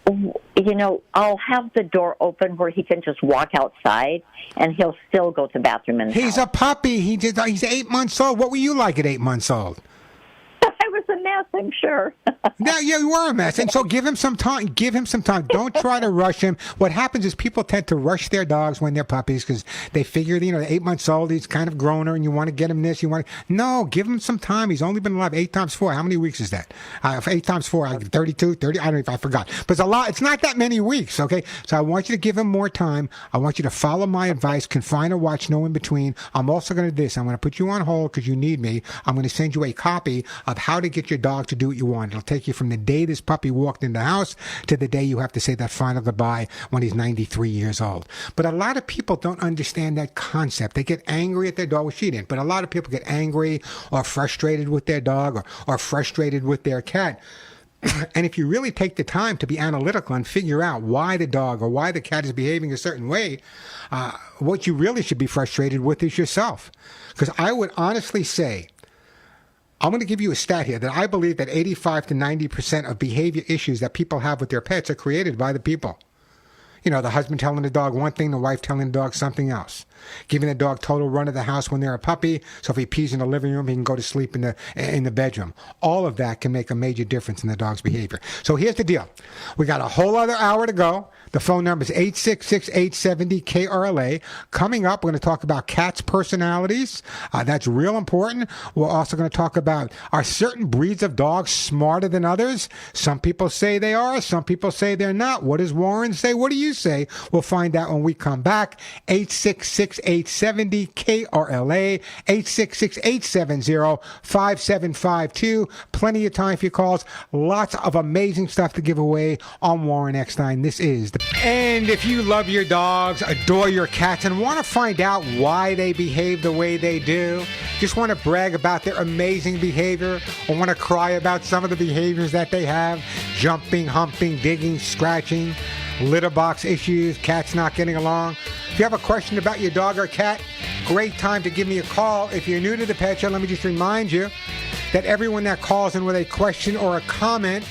G: You know, I'll have the door open where he can just walk outside, and he'll still go to the bathroom in the house.
A: He's a puppy. He's 8 months old. What were you like at 8 months old?
G: I was a mess, I'm sure.
A: Yeah, you were a mess. And so give him some time. Give him some time. Don't try to rush him. What happens is people tend to rush their dogs when they're puppies because they figure, they're 8 months old, he's kind of growner, and you want to get him this. No, give him some time. He's only been alive 8 times 4. How many weeks is that? 8 times 4, 32, 30, I don't know if I forgot. But it's a lot. It's not that many weeks, okay? So I want you to give him more time. I want you to follow my advice, confine or watch, no in between. I'm also going to do this. I'm going to put you on hold because you need me. I'm going to send you a copy of how to get your dog to do what you want. It'll take you from the day this puppy walked in the house to the day you have to say that final goodbye when he's 93 years old. But a lot of people don't understand that concept. They get angry at their dog. Well, she didn't, but a lot of people get angry or frustrated with their dog or frustrated with their cat. And if you really take the time to be analytical and figure out why the dog or why the cat is behaving a certain way, what you really should be frustrated with is yourself. Because I would honestly say, I'm going to give you a stat here that I believe that 85 to 90% of behavior issues that people have with their pets are created by the people. The husband telling the dog one thing, the wife telling the dog something else. Giving the dog total run of the house when they're a puppy, so if he pees in the living room, he can go to sleep in the bedroom. All of that can make a major difference in the dog's behavior. So here's the deal. We got a whole other hour to go. The phone number is 866-870-KRLA. Coming up, we're going to talk about cats' personalities. That's real important. We're also going to talk about, are certain breeds of dogs smarter than others? Some people say they are. Some people say they're not. What does Warren say? What do you say? We'll find out when we come back. 866-870-KRLA, 866-870-5752. Plenty of time for your calls. Lots of amazing stuff to give away on Warren Eckstein. This is the... And if you love your dogs, adore your cats, and want to find out why they behave the way they do, just want to brag about their amazing behavior, or want to cry about some of the behaviors that they have, jumping, humping, digging, scratching, litter box issues, cats not getting along. If you have a question about your dog or cat, great time to give me a call. If you're new to the Pet Show, let me just remind you that everyone that calls in with a question or a comment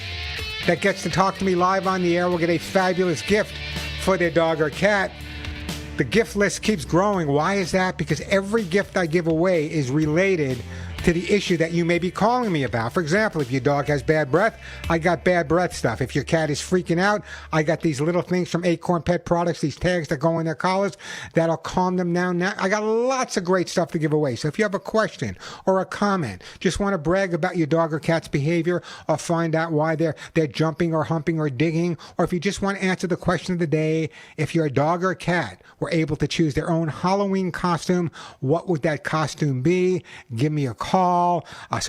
A: that gets to talk to me live on the air will get a fabulous gift for their dog or cat. The gift list keeps growing. Why is that? Because every gift I give away is related to the issue that you may be calling me about. For example, if your dog has bad breath, I got bad breath stuff. If your cat is freaking out, I got these little things from Acorn Pet Products, these tags that go in their collars that'll calm them down. Now, I got lots of great stuff to give away. So if you have a question or a comment, just want to brag about your dog or cat's behavior, or find out why they're jumping or humping or digging, or if you just want to answer the question of the day, if your dog or cat were able to choose their own Halloween costume, what would that costume be? Give me a call. So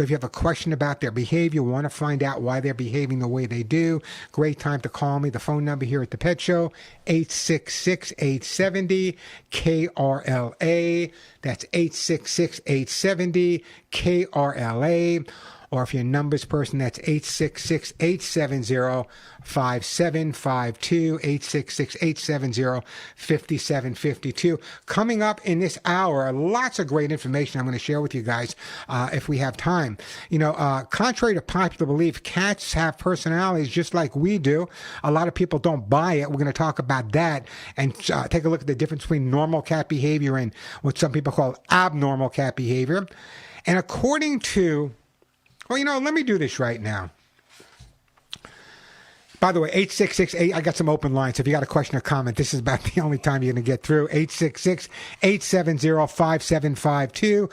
A: if you have a question about their behavior, want to find out why they're behaving the way they do, great time to call me. The phone number here at the Pet Show, 866-870-KRLA. That's 866-870-KRLA. Or if you're a numbers person, that's 866-870-5752, 866-870-5752. Coming up in this hour, lots of great information I'm going to share with you guys if we have time. You know, contrary to popular belief, cats have personalities just like we do. A lot of people don't buy it. We're going to talk about that and take a look at the difference between normal cat behavior and what some people call abnormal cat behavior. And according to... Well, you know, let me do this right now. By the way, 866-8, I got some open lines. So if you got a question or comment, this is about the only time you're going to get through. 866-870-5752,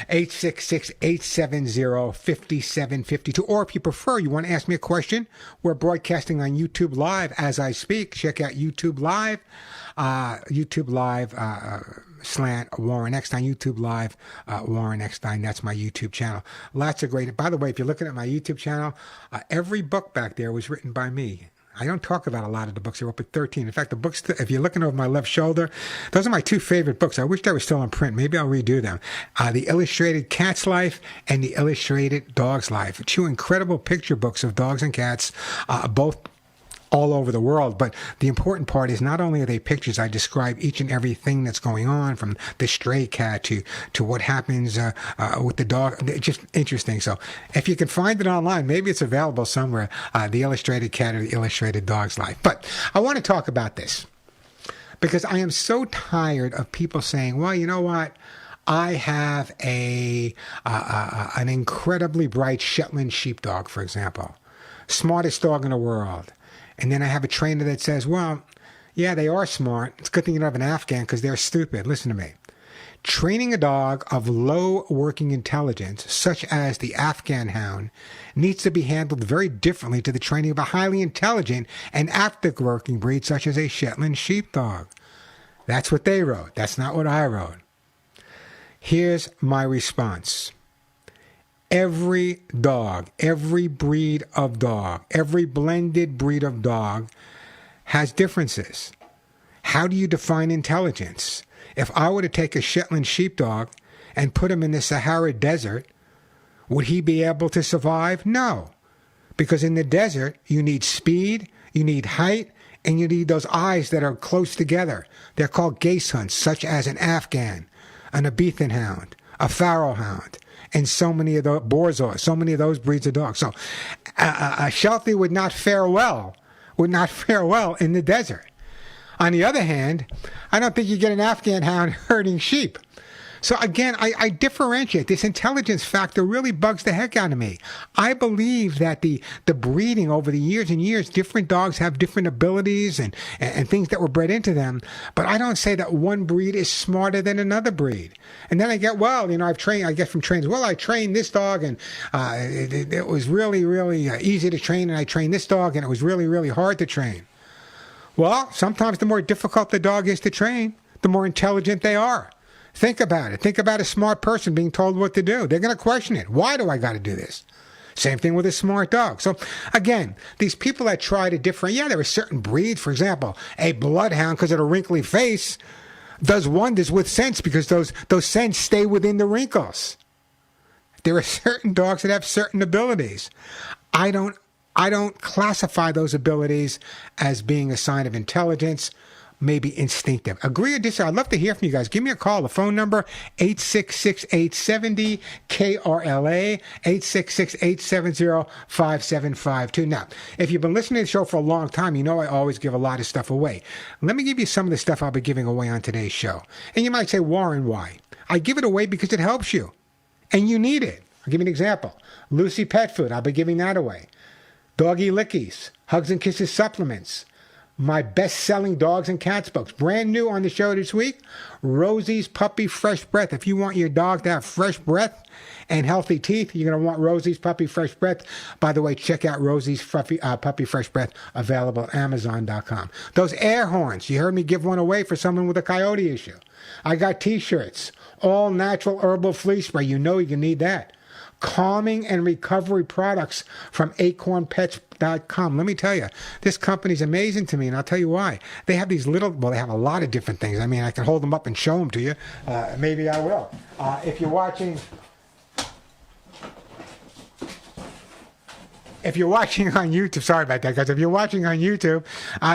A: 866-870-5752. Or if you prefer, you want to ask me a question, we're broadcasting on YouTube Live as I speak. Check out YouTube Live. Slant Warren Eckstein, YouTube Live, Warren Eckstein. That's my YouTube channel. Lots of great. By the way, if you're looking at my YouTube channel, every book back there was written by me. I don't talk about a lot of the books. I wrote 13. In fact, the books, if you're looking over my left shoulder, those are my two favorite books. I wish they were still in print. Maybe I'll redo them. The Illustrated Cat's Life and the Illustrated Dog's Life. Two incredible picture books of dogs and cats, both all over the world. But the important part is not only are they pictures, I describe each and everything that's going on, from the stray cat to what happens with the dog. It's just interesting. So if you can find it online, maybe it's available somewhere, the Illustrated Cat or the Illustrated Dog's Life. But I want to talk about this because I am so tired of people saying, well, you know what? I have an incredibly bright Shetland sheepdog, for example. Smartest dog in the world. And then I have a trainer that says, well, yeah, they are smart. It's a good thing you don't have an Afghan because they're stupid. Listen to me. Training a dog of low working intelligence, such as the Afghan hound, needs to be handled very differently to the training of a highly intelligent and active working breed, such as a Shetland sheepdog. That's what they wrote. That's not what I wrote. Here's my response. Every dog, every breed of dog, every blended breed of dog has differences. How do you define intelligence? If I were to take a Shetland sheepdog and put him in the Sahara Desert, would he be able to survive? No. Because in the desert, you need speed, you need height, and you need those eyes that are close together. They're called gaze hunts, such as an Afghan, an Abethan hound, a Pharaoh hound, and so many of the Borzoi, so many of those breeds of dogs. So a Sheltie would not fare well in the desert. On the other hand, I don't think you get an Afghan hound herding sheep. So again, I differentiate. This intelligence factor really bugs the heck out of me. I believe that the breeding over the years and years, different dogs have different abilities and things that were bred into them. But I don't say that one breed is smarter than another breed. And then I get, well, you know, I get from trainers, well, I trained this dog and it was really, really easy to train. And I trained this dog and it was really, really hard to train. Well, sometimes the more difficult the dog is to train, the more intelligent they are. Think about it. Think about a smart person being told what to do. They're going to question it. Why do I got to do this? Same thing with a smart dog. So again, these people that try to differentiate, there are certain breeds. For example, a bloodhound, because of a wrinkly face, does wonders with scents because those scents stay within the wrinkles. There are certain dogs that have certain abilities. I don't classify those abilities as being a sign of intelligence. maybe instinctive. Agree or disagree? I'd love to hear from you guys. Give me a call. The phone number, 866-870-KRLA, 866-870-5752. Now, if you've been listening to the show for a long time, you know I always give a lot of stuff away. Let me give you some of the stuff I'll be giving away on today's show. And you might say, Warren, why? I give it away because it helps you, and you need it. I'll give you an example. Lucy Pet Food, I'll be giving that away. Doggy Lickies, Hugs and Kisses supplements, my best-selling dogs and cats books. Brand new on the show this week, Rosie's Puppy Fresh Breath. If you want your dog to have fresh breath and healthy teeth, you're going to want Rosie's Puppy Fresh Breath. By the way, check out Rosie's Puppy Fresh Breath, available at Amazon.com. Those air horns, you heard me give one away for someone with a coyote issue. I got T-shirts, all natural herbal flea spray. You know you can need that. Calming and recovery products from acornpets.com. Let me tell you, this company's amazing to me, and I'll tell you why. They have these little, well, they have a lot of different things. I mean, I can hold them up and show them to you. Maybe I will. If you're watching on YouTube, sorry about that, guys. If you're watching on YouTube,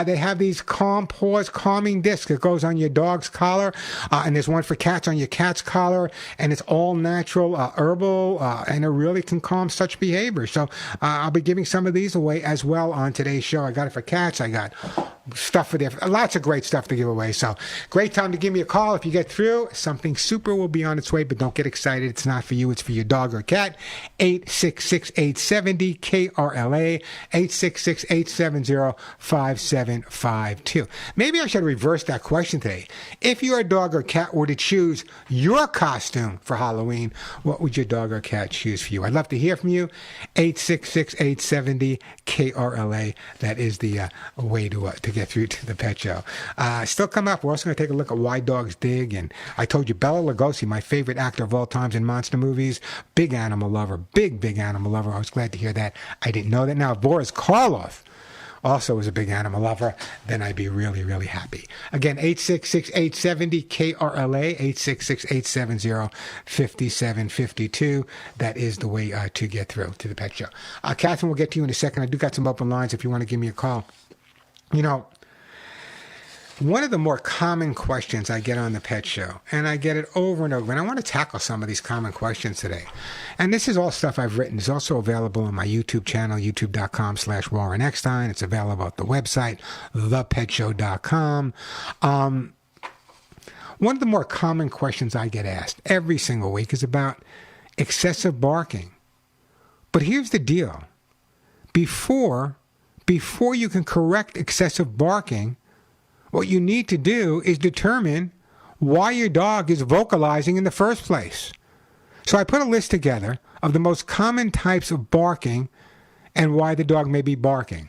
A: they have these Calm Paws calming discs. It goes on your dog's collar, and there's one for cats on your cat's collar, and it's all natural, herbal, and it really can calm such behavior. So I'll be giving some of these away as well on today's show. I got it for cats. I got stuff for there. Lots of great stuff to give away. So great time to give me a call. If you get through, something super will be on its way, but don't get excited. It's not for you. It's for your dog or cat. 866-870-KRLA, 866-870-5752. Maybe I should reverse that question today. If your dog or cat were to choose your costume for Halloween, what would your dog or cat choose for you? I'd love to hear from you. 866-870-KRLA. That is the way to get through to the pet show. Still come up. We're also going to take a look at Why Dogs Dig. And I told you, Bela Lugosi, my favorite actor of all times in monster movies, big animal lover, big animal lover. I was glad to hear that. I didn't know that. Now, if Boris Karloff also is a big animal lover, then I'd be really, really happy. Again, 866-870-KRLA, 866-870-5752. That is the way to get through to the pet show. Catherine, we'll get to you in a second. I do got some open lines if you want to give me a call. You know, one of the more common questions I get on the pet show, and I get it over and over, and I want to tackle some of these common questions today. And this is all stuff I've written. It's also available on my YouTube channel, youtube.com/Warren Eckstein. It's available at the website, thepetshow.com. One of the more common questions I get asked every single week is about excessive barking. But here's the deal. Before you can correct excessive barking, what you need to do is determine why your dog is vocalizing in the first place. So I put a list together of the most common types of barking and why the dog may be barking.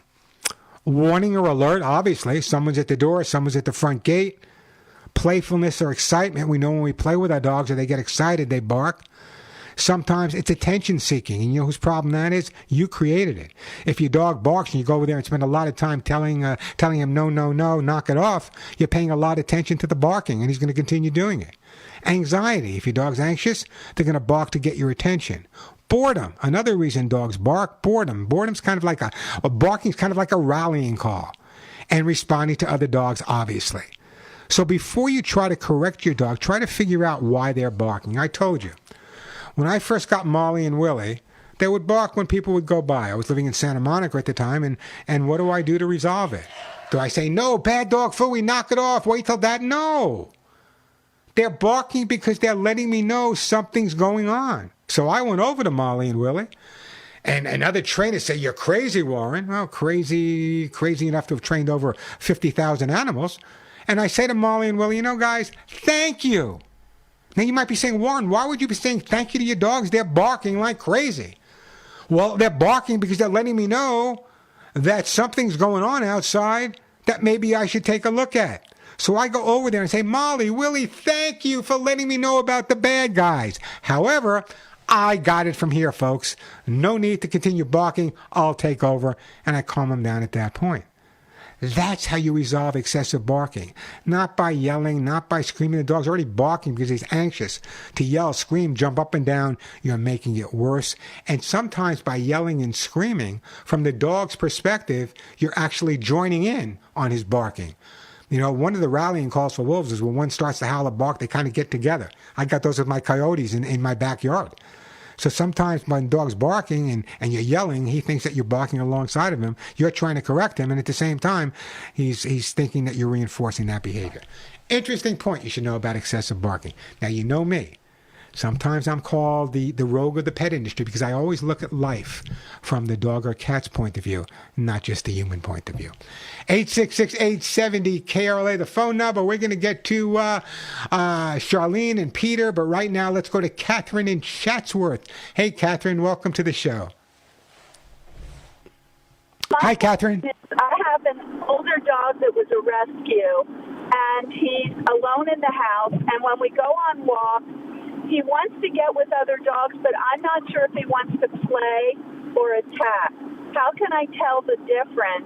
A: Warning or alert, obviously. Someone's at the door, someone's at the front gate. Playfulness or excitement. We know when we play with our dogs or they get excited, they bark. Sometimes it's attention seeking, and you know whose problem that is? You created it. If your dog barks and you go over there and spend a lot of time telling him no, knock it off, you're paying a lot of attention to the barking, and he's going to continue doing it. Anxiety. If your dog's anxious, they're going to bark to get your attention. Boredom. Another reason dogs bark. Boredom. Boredom's kind of like barking's kind of like a rallying call, and responding to other dogs, obviously. So before you try to correct your dog, try to figure out why they're barking. I told you. When I first got Molly and Willie, they would bark when people would go by. I was living in Santa Monica at the time, and what do I do to resolve it? Do I say, no, bad dog food, knock it off, wait till that? No. They're barking because they're letting me know something's going on. So I went over to Molly and Willie, and another trainer said, you're crazy, Warren. Well, crazy enough to have trained over 50,000 animals. And I say to Molly and Willie, you know, guys, thank you. Now you might be saying, Warren, why would you be saying thank you to your dogs? They're barking like crazy. Well, they're barking because they're letting me know that something's going on outside that maybe I should take a look at. So I go over there and say, Molly, Willie, thank you for letting me know about the bad guys. However, I got it from here, folks. No need to continue barking. I'll take over. And I calm them down at that point. That's how you resolve excessive barking. Not by yelling, not by screaming. The dog's already barking because he's anxious. To yell, scream, jump up and down, you're making it worse. And sometimes by yelling and screaming, from the dog's perspective, you're actually joining in on his barking. You know, one of the rallying calls for wolves is when one starts to howl or bark, they kind of get together. I got those with my coyotes in my backyard. So sometimes when dog's barking and you're yelling, he thinks that you're barking alongside of him. You're trying to correct him, and at the same time, he's thinking that you're reinforcing that behavior. Interesting point you should know about excessive barking. Now, you know me. Sometimes I'm called the rogue of the pet industry because I always look at life from the dog or cat's point of view, not just the human point of view. 866-870-KRLA, the phone number. We're going to get to Charlene and Peter, but right now let's go to Catherine in Chatsworth. Hey, Catherine, welcome to the show. Hi, Catherine.
H: I have an older dog that was a rescue, and he's alone in the house, and when we go on walks, he wants to get with other dogs, but I'm not sure if he wants to play or attack. How can I tell the difference?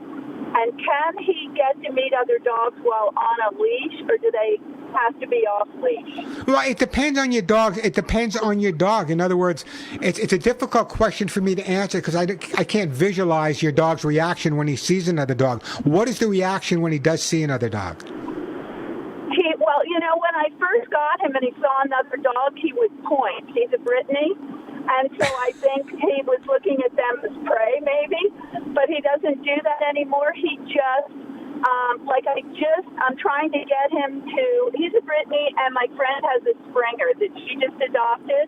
H: And can he get to meet other dogs while on a leash, or do they have to be off leash?
A: Well, it depends on your dog. It depends on your dog. In other words, it's a difficult question for me to answer because I can't visualize your dog's reaction when he sees another dog. What is the reaction when he does see another dog?
H: Well, you know, when I first got him and he saw another dog, he would point. He's a Brittany, and so I think he was looking at them as prey, maybe, but he doesn't do that anymore. He just, I'm trying to get him to, he's a Brittany, and my friend has a Springer that she just adopted,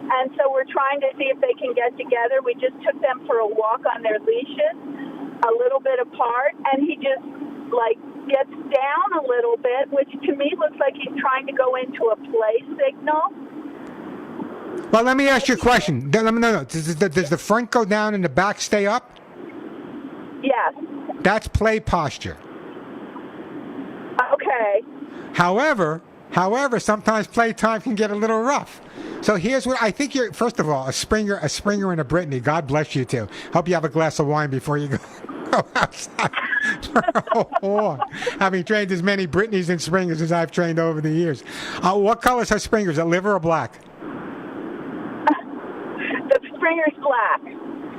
H: and so we're trying to see if they can get together. We just took them for a walk on their leashes, a little bit apart, and he just, gets down a little bit, which to me looks like he's trying to go into a play signal.
A: Well, let me ask you a question. No. Does the front go down and the back stay up?
H: Yes.
A: That's play posture.
H: Okay.
A: However, sometimes playtime can get a little rough. So here's what I think you're. First of all, a Springer and a Brittany. God bless you too. Hope you have a glass of wine before you go outside. Having trained as many Brittany's and Springers as I've trained over the years. What colors are Springers? A liver or black?
H: The Springer's black.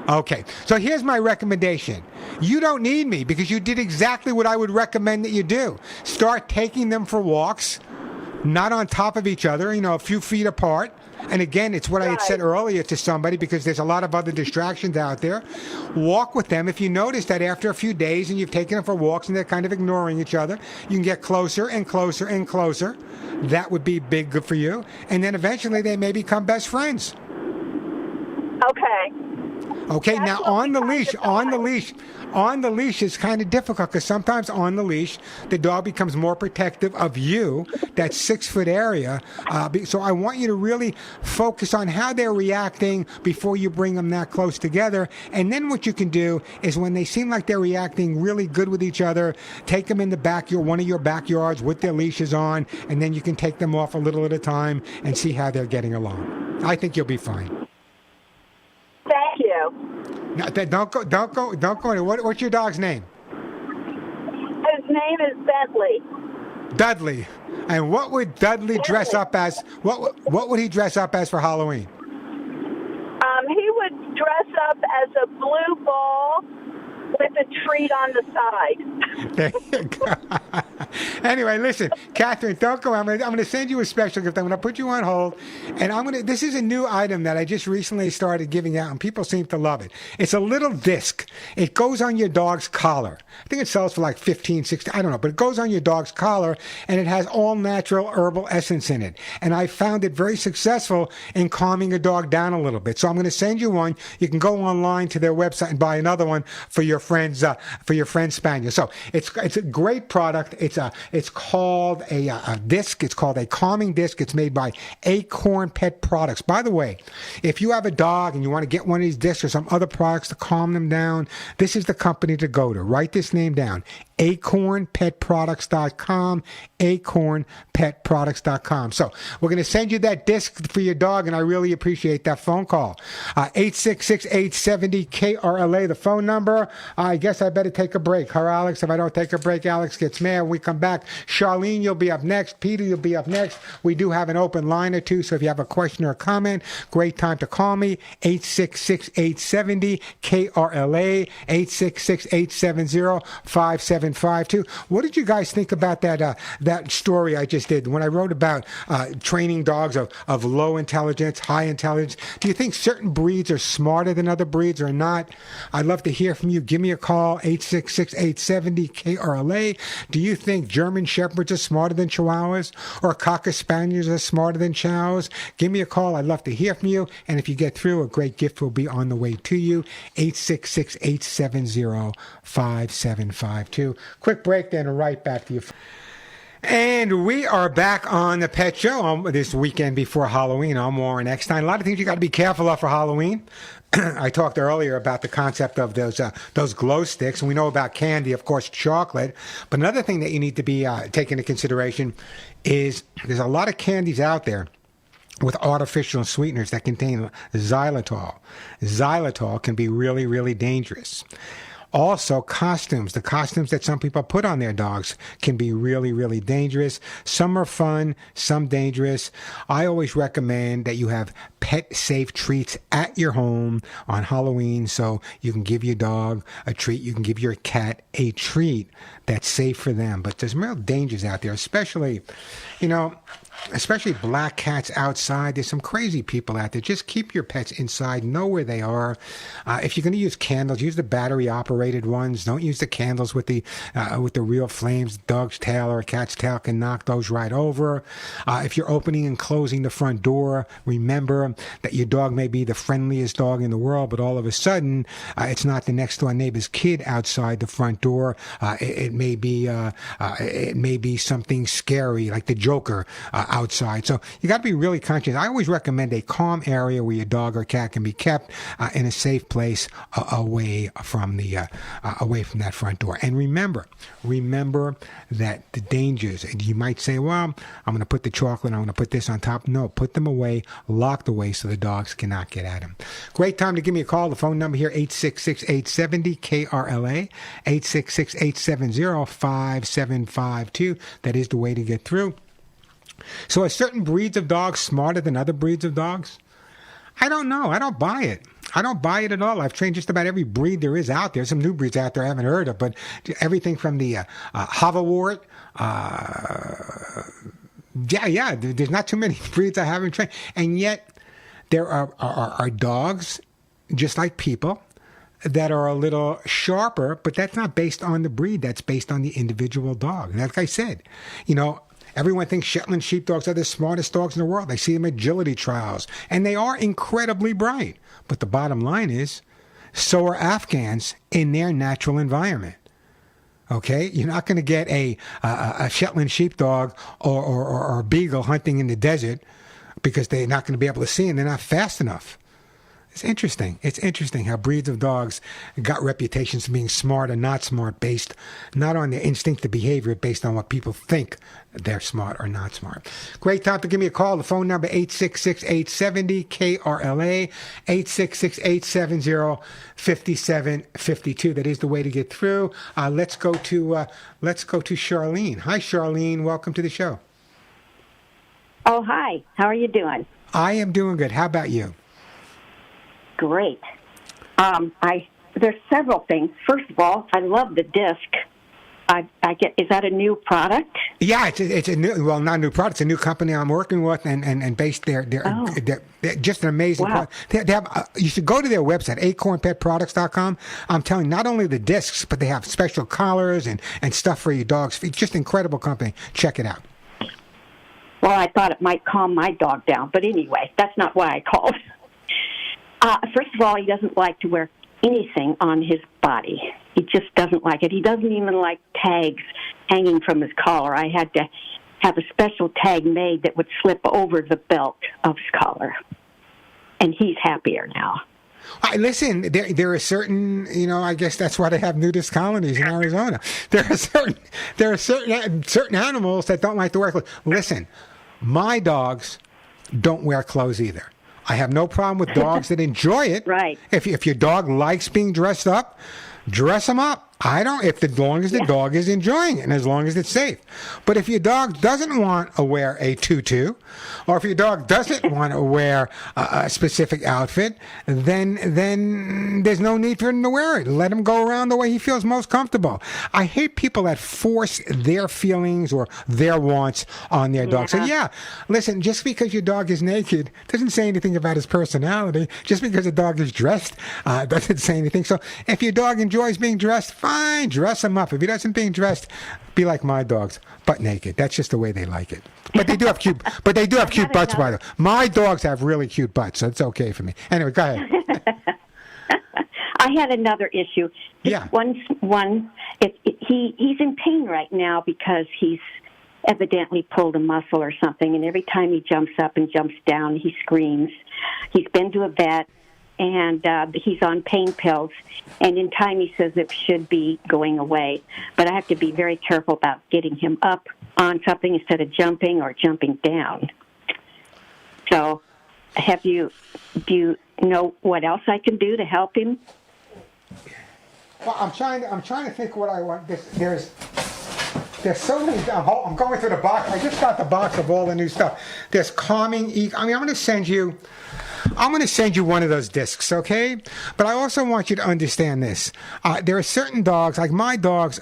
A: Okay, so here's my recommendation. You don't need me because you did exactly what I would recommend that you do. Start taking them for walks, not on top of each other, a few feet apart. And again, it's what I had said earlier to somebody because there's a lot of other distractions out there. Walk with them. If you notice that after a few days and you've taken them for walks and they're kind of ignoring each other, you can get closer and closer and closer. That would be good for you. And then eventually they may become best friends. Okay, now on the leash is kind of difficult because sometimes on the leash, the dog becomes more protective of you, that 6-foot area. So I want you to really focus on how they're reacting before you bring them that close together. And then what you can do is when they seem like they're reacting really good with each other, take them in the backyard, one of your backyards with their leashes on, and then you can take them off a little at a time and see how they're getting along. I think you'll be fine.
H: Thank you.
A: No, don't go. What's your dog's name?
H: His name is Bentley.
A: Dudley. And what would Dudley dress up as? What would he dress up as for Halloween?
H: He would dress up as a blue ball with a treat on the side.
A: There you go. Anyway, listen, Catherine, don't go. I'm going to send you a special gift. I'm going to put you on hold, and this is a new item that I just recently started giving out, and people seem to love it. It's a little disc. It goes on your dog's collar. I think it sells for like $15, $16, I don't know, but it goes on your dog's collar, and it has all natural herbal essence in it. And I found it very successful in calming a dog down a little bit. So I'm going to send you one. You can go online to their website and buy another one for your friend's spaniel. So it's a great product. It's called a disc. It's called a calming disc. It's made by Acorn Pet Products. By the way, if you have a dog and you want to get one of these discs or some other products to calm them down, this is the company to go to. Write this name down. acornpetproducts.com, acornpetproducts.com. So we're going to send you that disc for your dog, and I really appreciate that phone call. 866-870-KRLA, the phone number. I guess I better take a break. Huh, Alex? If I don't take a break, Alex gets mad. When we come back, Charlene, you'll be up next. Peter, you'll be up next. We do have an open line or two, so if you have a question or a comment, great time to call me. 866-870-KRLA, 866-870-57 5752. What did you guys think about that story I just did when I wrote about training dogs of low intelligence, high intelligence? Do you think certain breeds are smarter than other breeds or not? I'd love to hear from you. Give me a call, 866-870-KRLA. Do you think German Shepherds are smarter than Chihuahuas, or Cocker Spaniels are smarter than Chows? Give me a call. I'd love to hear from you. And if you get through, a great gift will be on the way to you. 866-870-5752. Quick break, then right back to you. And we are back on the Pet Show this weekend before Halloween. I'm Warren Eckstein. A lot of things you got to be careful of for Halloween. I talked earlier about the concept of those glow sticks, and we know about candy, of course, chocolate. But another thing that you need to be taking into consideration is there's a lot of candies out there with artificial sweeteners that contain xylitol. Xylitol can be really, really dangerous. Also, costumes. The costumes that some people put on their dogs can be really, really dangerous. Some are fun, some dangerous. I always recommend that you have pet-safe treats at your home on Halloween, so you can give your dog a treat. You can give your cat a treat that's safe for them. But there's real dangers out there, especially black cats outside. There's some crazy people out there. Just keep your pets inside. Know where they are. If you're going to use candles, use the battery-operated ones. Don't use the candles with the real flames. Dog's tail or a cat's tail can knock those right over. If you're opening and closing the front door, remember that your dog may be the friendliest dog in the world, but all of a sudden, it's not the next-door neighbor's kid outside the front door. It may be something scary like the Joker outside. So you got to be really conscious. I always recommend a calm area where your dog or cat can be kept in a safe place away from that front door. And remember that the dangers. You might say, "Well, I'm going to put the chocolate. I'm going to put this on top." No, put them away, locked away, so the dogs cannot get at them. Great time to give me a call. The phone number here 866-870-KRLA 866-870-5752. That is the way to get through. So are certain breeds of dogs smarter than other breeds of dogs? I don't know. I don't buy it. I don't buy it at all. I've trained just about every breed there is out there. Some new breeds out there I haven't heard of, but everything from the Havawart. There's not too many breeds I haven't trained. And yet there are dogs, just like people, that are a little sharper, but that's not based on the breed. That's based on the individual dog. And like I said, everyone thinks Shetland sheepdogs are the smartest dogs in the world. They see them at agility trials, and they are incredibly bright. But the bottom line is, so are Afghans in their natural environment. Okay? You're not going to get a Shetland sheepdog or a beagle hunting in the desert because they're not going to be able to see and they're not fast enough. It's interesting. It's interesting how breeds of dogs got reputations for being smart or not smart based not on their instinctive behavior, based on what people think they're smart or not smart. Great time to give me a call. The phone number 866-870-KRLA 866-870-5752. That is the way to get through. Let's go to Charlene. Hi, Charlene. Welcome to the show.
I: Oh, hi. How are you doing?
A: I am doing good. How about you?
I: Great. There's several things. First of all, I love the disc. Is that a new product?
A: Yeah, it's a new, well, not a new product. It's a new company I'm working with, and based they're just an amazing product. They have, you should go to their website, acornpetproducts.com. I'm telling you, not only the discs, but they have special collars and stuff for your dogs. It's just an incredible company. Check it out.
I: Well, I thought it might calm my dog down, but anyway, that's not why I called. First of all, he doesn't like to wear anything on his body. He just doesn't like it. He doesn't even like tags hanging from his collar. I had to have a special tag made that would slip over the belt of his collar. And he's happier now.
A: Listen, there are certain, I guess that's why they have nudist colonies in Arizona. There are certain animals that don't like to wear clothes. Listen, my dogs don't wear clothes either. I have no problem with dogs that enjoy it.
I: Right.
A: If your dog likes being dressed up, dress them up. If as long as the dog is enjoying it and as long as it's safe. But if your dog doesn't want to wear a tutu, or if your dog doesn't want to wear a specific outfit, then there's no need for him to wear it. Let him go around the way he feels most comfortable. I hate people that force their feelings or their wants on their dog. So listen, just because your dog is naked doesn't say anything about his personality. Just because a dog is dressed doesn't say anything. So if your dog enjoys being dressed, fine, dress him up. If he doesn't being dressed, be like my dogs, butt naked. That's just the way they like it. But they do have cute. But they do have cute butts, by the way. My dogs have really cute butts, so it's okay for me. Anyway, go ahead.
I: I had another issue. He's in pain right now because he's evidently pulled a muscle or something, and every time he jumps up and jumps down, he screams. He's been to a vet, and he's on pain pills, and in time he says it should be going away. But I have to be very careful about getting him up on something instead of jumping or jumping down. So do you know what else I can do to help him?
A: Well, I'm trying to think what I want. There's so many. I'm going through the box. I just got the box of all the new stuff. There's calming. I'm going to send you one of those discs, okay? But I also want you to understand this. There are certain dogs, like my dog,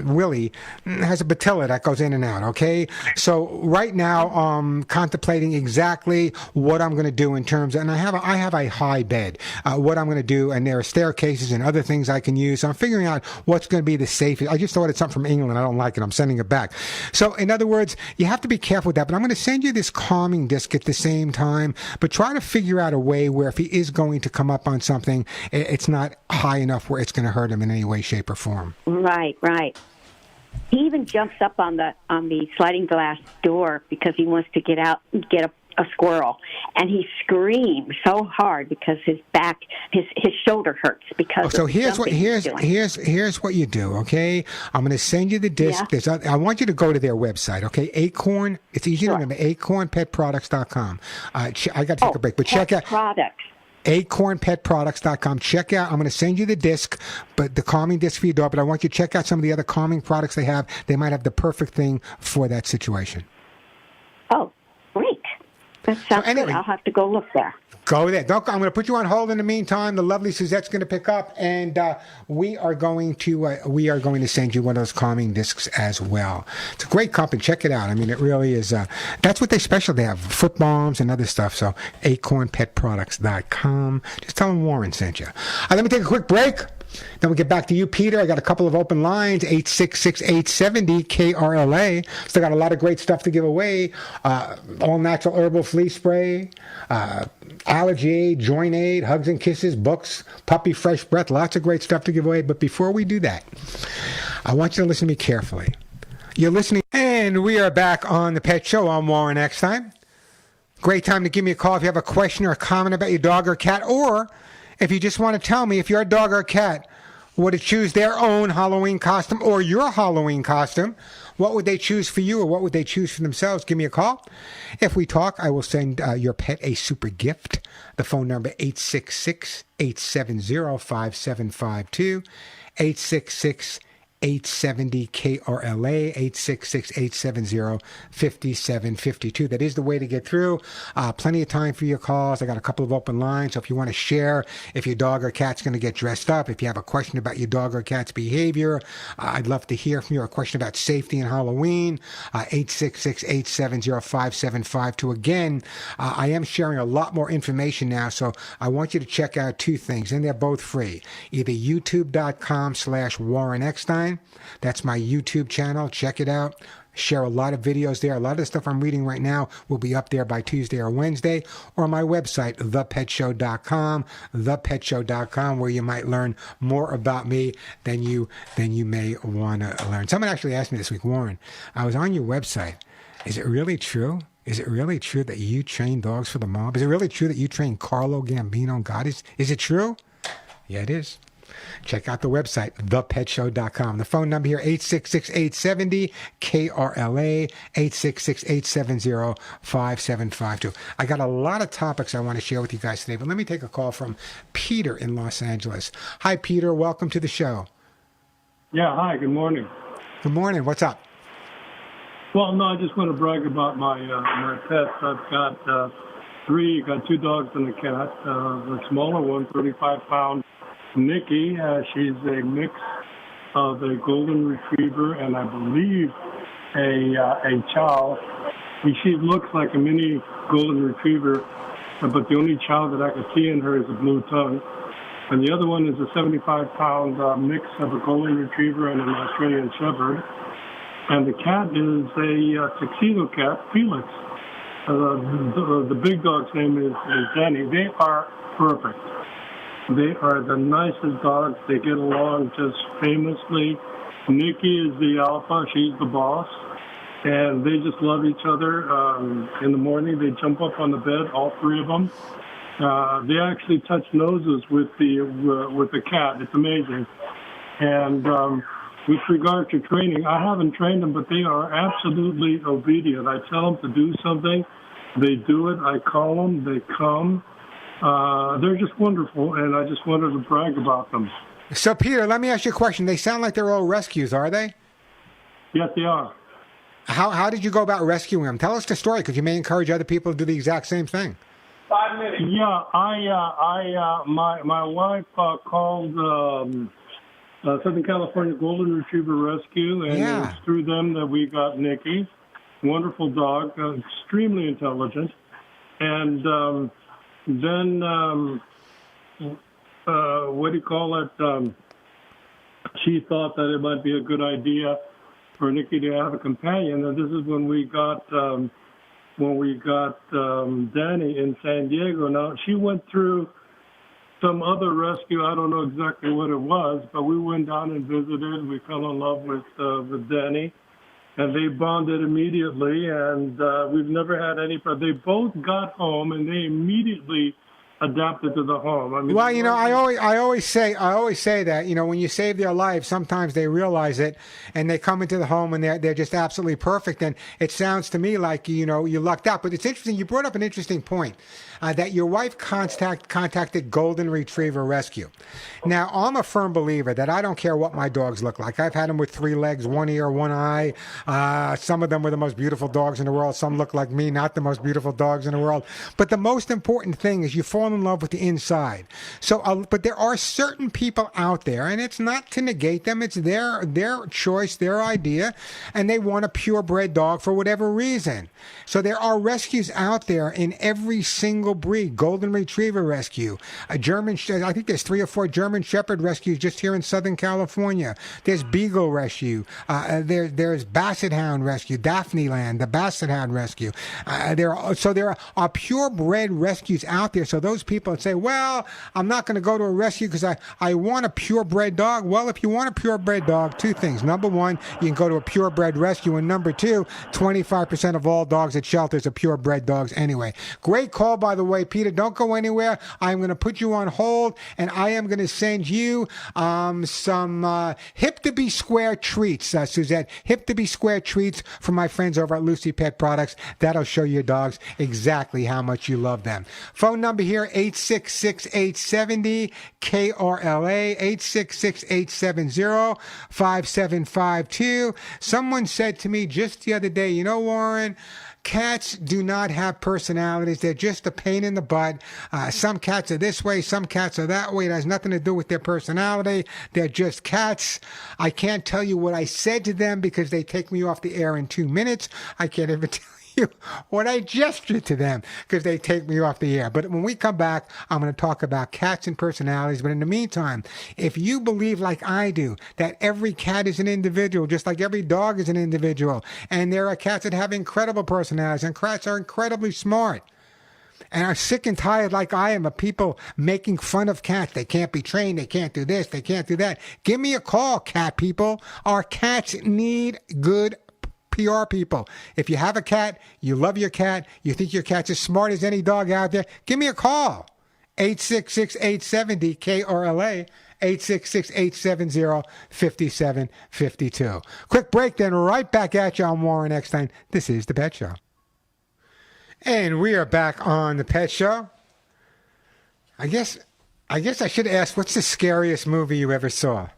A: Willie, has a patella that goes in and out, okay? So right now, I'm contemplating exactly what I'm going to do in terms of, and I have a high bed, what I'm going to do, and there are staircases and other things I can use. So I'm figuring out what's going to be the safest. I just ordered something from England. I don't like it. I'm sending it back. So in other words, you have to be careful with that. But I'm going to send you this calming disc at the same time. But try to figure out a way where if he is going to come up on something, it's not high enough where it's going to hurt him in any way, shape, or form.
I: Right. He even jumps up on the sliding glass door because he wants to get out and get a squirrel, and he screams so hard because his shoulder hurts because.
A: So here's what you do. Okay, I'm going to send you the disc. Yeah. I want you to go to their website. Okay, Acorn. It's easy to remember. AcornPetProducts.com. I got to take a break, but check out
I: products.
A: AcornPetProducts.com. Check out. I'm going to send you the disc, but the calming disc for your dog. But I want you to check out some of the other calming products they have. They might have the perfect thing for that situation.
I: Oh, great. That sounds good. I'll have to go look there.
A: Go there. I'm going to put you on hold in the meantime. The lovely Suzette's going to pick up, and we are going to send you one of those calming discs as well. It's a great company. Check it out. I mean, it really is. That's what they special. They have foot balms and other stuff. So acornpetproducts.com. Just tell them Warren sent you. Let me take a quick break. Then we get back to you, Peter. I got a couple of open lines, 866-870-KRLA. Still got a lot of great stuff to give away. All natural herbal flea spray, allergy aid, joint aid, hugs and kisses, books, puppy fresh breath. Lots of great stuff to give away. But before we do that, I want you to listen to me carefully. You're listening, and we are back on the Pet Show. I'm Warren Eckstein. Great time to give me a call if you have a question or a comment about your dog or cat, or if you just want to tell me if your dog or cat were to choose their own Halloween costume or your Halloween costume, what would they choose for you or what would they choose for themselves? Give me a call. If we talk, I will send your pet a super gift. The phone number 866-870-5752, 866-870-KRLA, 866-870-5752. That is the way to get through. Plenty of time for your calls. I got a couple of open lines. So if you want to share if your dog or cat's going to get dressed up, if you have a question about your dog or cat's behavior, I'd love to hear from you. A question about safety in Halloween, 866-870-5752. Again, I am sharing a lot more information now, so I want you to check out two things, and they're both free. Either youtube.com/Warren Eckstein. That's my YouTube channel. Check it out. Share a lot of videos there. A lot of the stuff I'm reading right now will be up there by Tuesday or Wednesday, or my website, thepetshow.com, thepetshow.com, where you might learn more about me than you may want to learn. Someone actually asked me this week, Warren, I was on your website. Is it really true? Is it really true that you train dogs for the mob? Is it really true that you train Carlo Gambino? God, is it true? Yeah, it is. check out the website, thepetshow.com. The phone number here, 866-870-KRLA, 866-870-5752. I got a lot of topics I want to share with you guys today, but let me take a call from Peter in Los Angeles. Hi, Peter. Welcome to the show.
J: Yeah, hi. Good morning.
A: Good morning. What's up?
J: Well, no, I just want to brag about my my pets. I've got three. Got two dogs and a cat. The smaller one, 35-pound Nikki. She's a mix of a golden retriever and I believe a chow. She looks like a mini golden retriever, but the only chow that I could see in her is a blue tongue. And the other one is a 75-pound mix of a golden retriever and an Australian shepherd. And the cat is a tuxedo cat, Felix. The big dog's name is Danny. They are perfect. They are the nicest dogs. They get along just famously. Nikki is the alpha. She's the boss. And they just love each other. In the morning, they jump up on the bed, all three of them. They actually touch noses with the cat. It's amazing. And with regard to training, I haven't trained them, but they are absolutely obedient. I tell them to do something, they do it. I call them, they come. They're just wonderful, and I just wanted to brag about them.
A: So, Peter, let me ask you a question. They sound like they're all rescues, are they?
J: Yes, they are.
A: How did you go about rescuing them? Tell us the story, because you may encourage other people to do the exact same thing.
J: 5 minutes. Yeah, my wife called Southern California Golden Retriever Rescue, and it was through them that we got Nikki. Wonderful dog, extremely intelligent. And then, she thought that it might be a good idea for Nikki to have a companion. And this is when we got Danny in San Diego. Now, she went through some other rescue. I don't know exactly what it was, but we went down and visited. We fell in love with Danny, and they bonded immediately. And we've never had any problems. They both got home, and they immediately adapted to the home. I mean,
A: well, I always say that, when you save their life, sometimes they realize it, and they come into the home and they're just absolutely perfect. And it sounds to me like you lucked out. But it's interesting. You brought up an interesting point that your wife contacted Golden Retriever Rescue. Now, I'm a firm believer that I don't care what my dogs look like. I've had them with 3 legs, 1 ear, 1 eye. Some of them were the most beautiful dogs in the world. Some look like me, not the most beautiful dogs in the world. But the most important thing is you fall in love with the inside. So, but there are certain people out there, and it's not to negate them. It's their choice, their idea, and they want a purebred dog for whatever reason. So there are rescues out there in every single breed. Golden Retriever Rescue, a German. I think there's 3 or 4 German Shepherd rescues just here in Southern California. There's Beagle Rescue. There's Basset Hound Rescue. Daphne Land, the Basset Hound Rescue. There are purebred rescues out there. So those people that say, well, I'm not going to go to a rescue because I want a purebred dog. Well, if you want a purebred dog, 2 things. Number 1, you can go to a purebred rescue. And number 2, 25% of all dogs at shelters are purebred dogs anyway. Great call, by the way, Peter. Don't go anywhere. I'm going to put you on hold, and I am going to send you some hip-to-be square treats, Suzette. Hip-to-be square treats from my friends over at Lucy Pet Products. That'll show your dogs exactly how much you love them. Phone number here, 866-870-KRLA, 866-870-5752. Someone said to me just the other day, Warren, cats do not have personalities. They're just a pain in the butt. Some cats are this way. Some cats are that way. It has nothing to do with their personality. They're just cats. I can't tell you what I said to them because they take me off the air in 2 minutes. I can't even tell you what I gestured to them because they take me off the air. But when we come back, I'm going to talk about cats and personalities. But in the meantime, if you believe like I do that every cat is an individual, just like every dog is an individual, and there are cats that have incredible personalities, and cats are incredibly smart, and are sick and tired like I am of people making fun of cats. They can't be trained. They can't do this. They can't do that. Give me a call, cat people. Our cats need good PR people. If you have a cat, you love your cat, you think your cat's as smart as any dog out there, give me a call. 866-870-KRLA, 866-870-5752. Quick break, then right back at you. I'm Warren Eckstein. This is The Pet Show. And we are back on The Pet Show. I guess I should ask, what's the scariest movie you ever saw?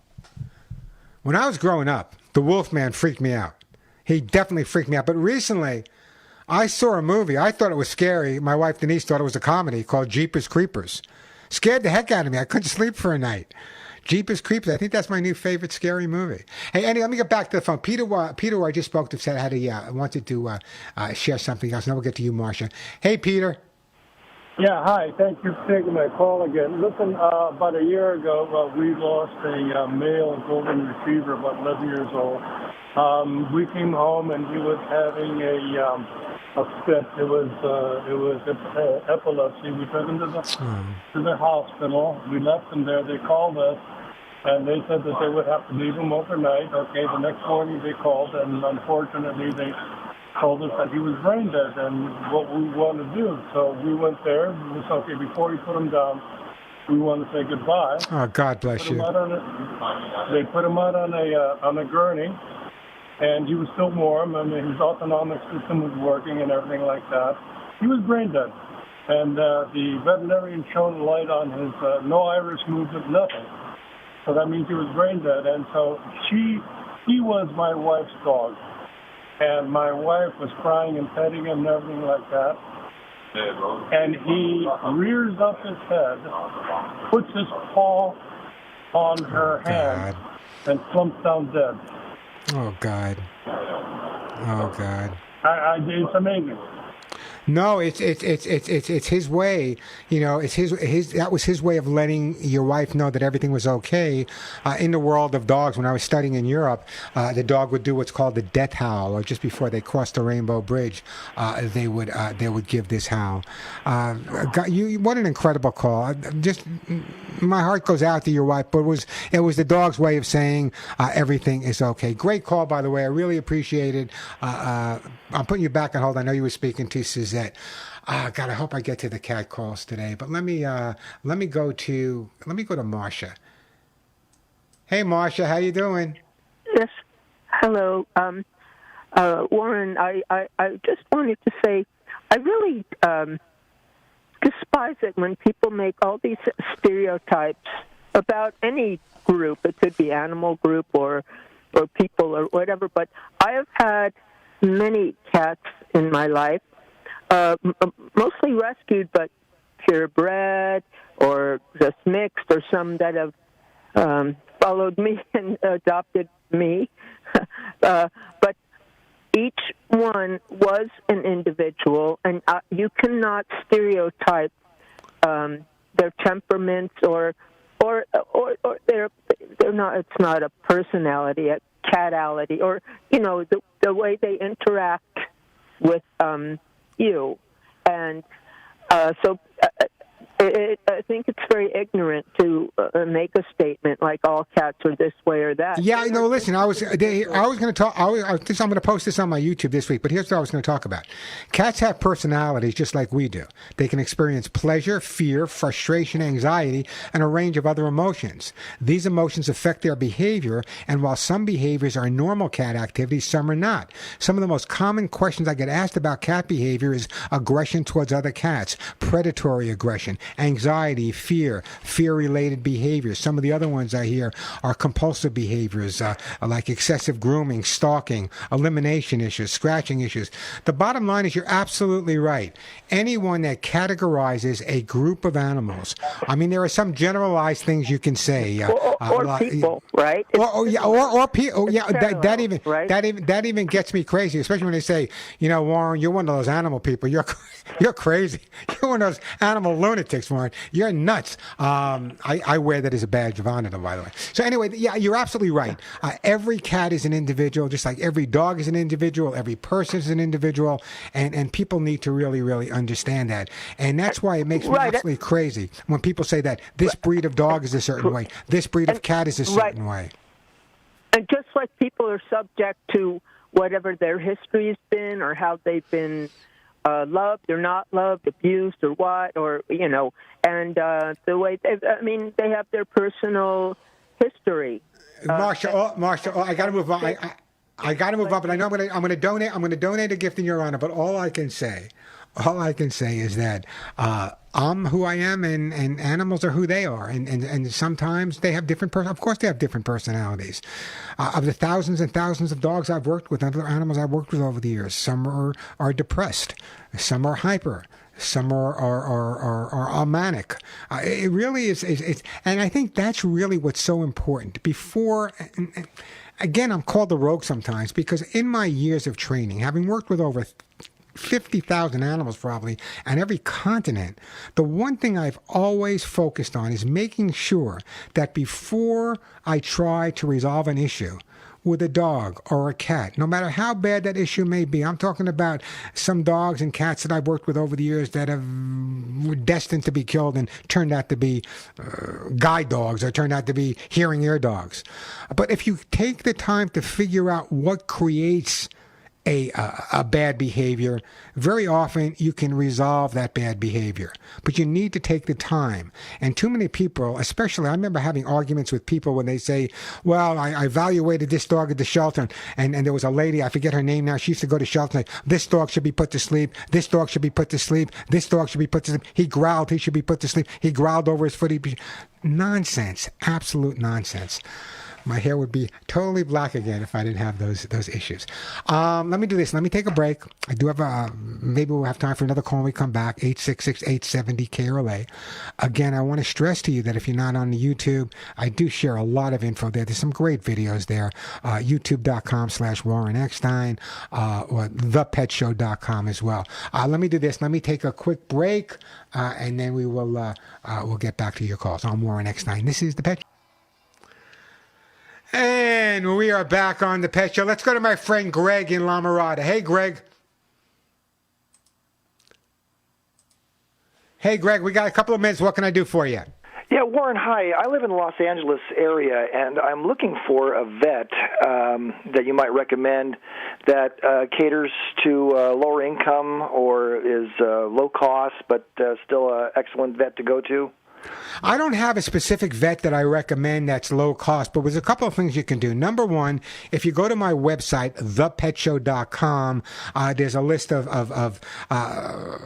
A: When I was growing up, the Wolfman freaked me out. He definitely freaked me out. But recently, I saw a movie. I thought it was scary. My wife Denise thought it was a comedy called Jeepers Creepers. Scared the heck out of me. I couldn't sleep for a night. Jeepers Creepers. I think that's my new favorite scary movie. Hey, Andy, let me get back to the phone. Peter, who I just spoke to, said wanted to share something else. Now we'll get to you, Marcia. Hey, Peter.
J: Yeah, hi. Thank you for taking my call again. Listen, about a year ago, we lost a male golden retriever, about 11 years old. We came home and he was having a fit. It was epilepsy. We took him to the hospital. We left him there. They called us, and they said that they would have to leave him overnight. Okay, the next morning they called, and unfortunately they told us that he was brain dead and what we want to do. So we went there. We said, okay, before we put him down, we want to say goodbye.
A: Oh, God bless you.
J: They put him out on a gurney, and he was still warm. I mean, his autonomic system was working and everything like that. He was brain dead. And the veterinarian shone light on his no iris movement, nothing. So that means he was brain dead. And so he was my wife's dog. And my wife was crying and petting him and everything like that. And he rears up his head, puts his paw on her hand, and slumps down dead.
A: Oh, God. Oh, God.
J: It's amazing.
A: No, it's his way. You know, it's his. That was his way of letting your wife know that everything was okay. In the world of dogs, when I was studying in Europe, the dog would do what's called the death howl, or just before they crossed the Rainbow Bridge, they would give this howl. What an incredible call! Just my heart goes out to your wife, but it was the dog's way of saying everything is okay. Great call, by the way. I really appreciate it. I'm putting you back on hold. I know you were speaking to Suzette. God, I hope I get to the cat calls today. But let me go to Marcia. Hey, Marcia, how you doing?
K: Yes. Hello, Warren. I just wanted to say I really despise it when people make all these stereotypes about any group. It could be animal group or people or whatever. But I have had many cats in my life, mostly rescued, but purebred or just mixed, or some that have followed me and adopted me. But each one was an individual, and you cannot stereotype their temperaments or they're not. It's not a personality, a catality, or the way they interact with you, and so I think it's very ignorant to make a statement like all cats are this way or that.
A: Yeah, listen, I was going to talk. I'm going to post this on my YouTube this week, but here's what I was going to talk about. Cats have personalities just like we do. They can experience pleasure, fear, frustration, anxiety, and a range of other emotions. These emotions affect their behavior, and while some behaviors are normal cat activities, some are not. Some of the most common questions I get asked about cat behavior is aggression towards other cats, predatory aggression, anxiety, fear-related behaviors. Some of the other ones I hear are compulsive behaviors, like excessive grooming, stalking, elimination issues, scratching issues. The bottom line is you're absolutely right. Anyone that categorizes a group of animals, I mean, there are some generalized things you can say.
K: Or people, right?
A: Or people. Yeah,
K: right?
A: that even gets me crazy, especially when they say, Warren, you're one of those animal people. You're crazy. You're one of those animal lunatics, Warren. You're nuts. I wear that as a badge of honor, though, by the way. So anyway, yeah, you're absolutely right. Every cat is an individual, just like every dog is an individual, every person is an individual, and people need to really, really understand that. And that's why it makes me absolutely crazy when people say that this breed of dog is a certain way, this breed of cat is a certain way.
K: And just like people are subject to whatever their history has been or how they've been loved or not loved, abused or what, or, and the way they have their personal history.
A: Marsha, I got to move on. I got to move on, but I know I'm going to donate. I'm going to donate a gift in your honor. But all I can say is that I'm who I am, and animals are who they are, and sometimes they have different. Of course, they have different personalities. Of the thousands and thousands of dogs I've worked with, other animals I've worked with over the years, some are depressed, some are hyper. Some are manic. It really is, and I think that's really what's so important. Again, I'm called the rogue sometimes because in my years of training, having worked with over 50,000 animals probably on every continent, the one thing I've always focused on is making sure that before I try to resolve an issue with a dog or a cat, no matter how bad that issue may be. I'm talking about some dogs and cats that I've worked with over the years that were destined to be killed and turned out to be guide dogs or turned out to be hearing ear dogs. But if you take the time to figure out what creates a bad behavior, very often you can resolve that bad behavior. But you need to take the time. And too many people, especially, I remember having arguments with people when they say, well, I evaluated this dog at the shelter, and there was a lady, I forget her name now, she used to go to shelter, like, this dog should be put to sleep, this dog should be put to sleep, this dog should be put to sleep, he growled, he should be put to sleep, he growled over his foot. Nonsense, absolute nonsense. My hair would be totally black again if I didn't have those issues. Let me do this. Let me take a break. I do have maybe we'll have time for another call when we come back, 866-870-KRLA. Again, I want to stress to you that if you're not on the YouTube, I do share a lot of info there. There's some great videos there. YouTube.com/Warren Eckstein, or thepetshow.com as well. Let me do this. Let me take a quick break, and then we'll get back to your calls. I'm Warren Eckstein. This is The Pet Show. And we are back on The Pet Show. Let's go to my friend Greg in La Mirada. Hey, Greg. Hey, Greg, we got a couple of minutes. What can I do for you?
L: Yeah, Warren, hi. I live in the Los Angeles area, and I'm looking for a vet that you might recommend that caters to lower income or is low cost but still an excellent vet to go to.
A: I don't have a specific vet that I recommend that's low cost, but there's a couple of things you can do. Number one, if you go to my website, thepetshow.com, there's a list of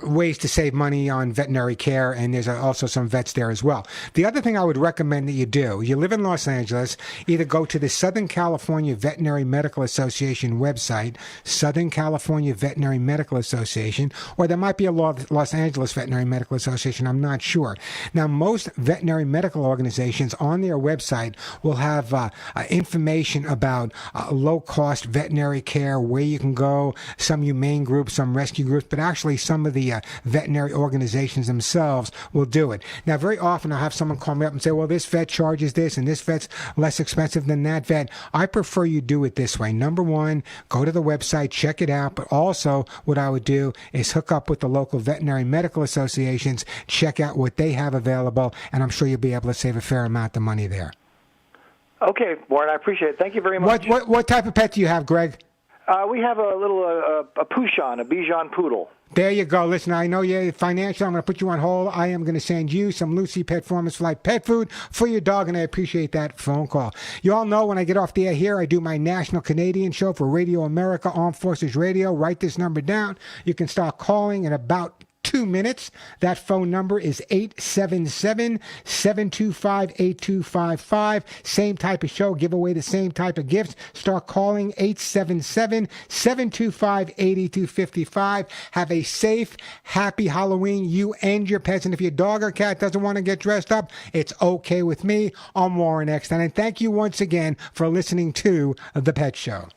A: ways to save money on veterinary care, and there's also some vets there as well. The other thing I would recommend that you do, you live in Los Angeles, either go to the Southern California Veterinary Medical Association website, Southern California Veterinary Medical Association, or there might be a Los Angeles Veterinary Medical Association, I'm not sure. Now, most veterinary medical organizations on their website will have information about low-cost veterinary care, where you can go, some humane groups, some rescue groups, but actually some of the veterinary organizations themselves will do it. Now, very often I'll have someone call me up and say, well, this vet charges this, and this vet's less expensive than that vet. I prefer you do it this way. Number one, go to the website, check it out, but also what I would do is hook up with the local veterinary medical associations, check out what they have available, and I'm sure you'll be able to save a fair amount of money there.
L: Okay, Warren, I appreciate it. Thank you very much.
A: What type of pet do you have, Greg?
L: We have a little a Pouchon, a Bichon Poodle.
A: There you go. Listen, I know you're financial. I'm going to put you on hold. I am going to send you some Lucy Pet Performance Flight pet food for your dog, and I appreciate that phone call. You all know when I get off the air here, I do my national Canadian show for Radio America, Armed Forces Radio. Write this number down. You can start calling in about 2 minutes. That phone number is 877-725-8255. Same type of show. Give away the same type of gifts. Start calling 877-725-8255. Have a safe, happy Halloween, you and your pets. And if your dog or cat doesn't want to get dressed up, it's okay with me. I'm Warren Eckstein. And thank you once again for listening to The Pet Show.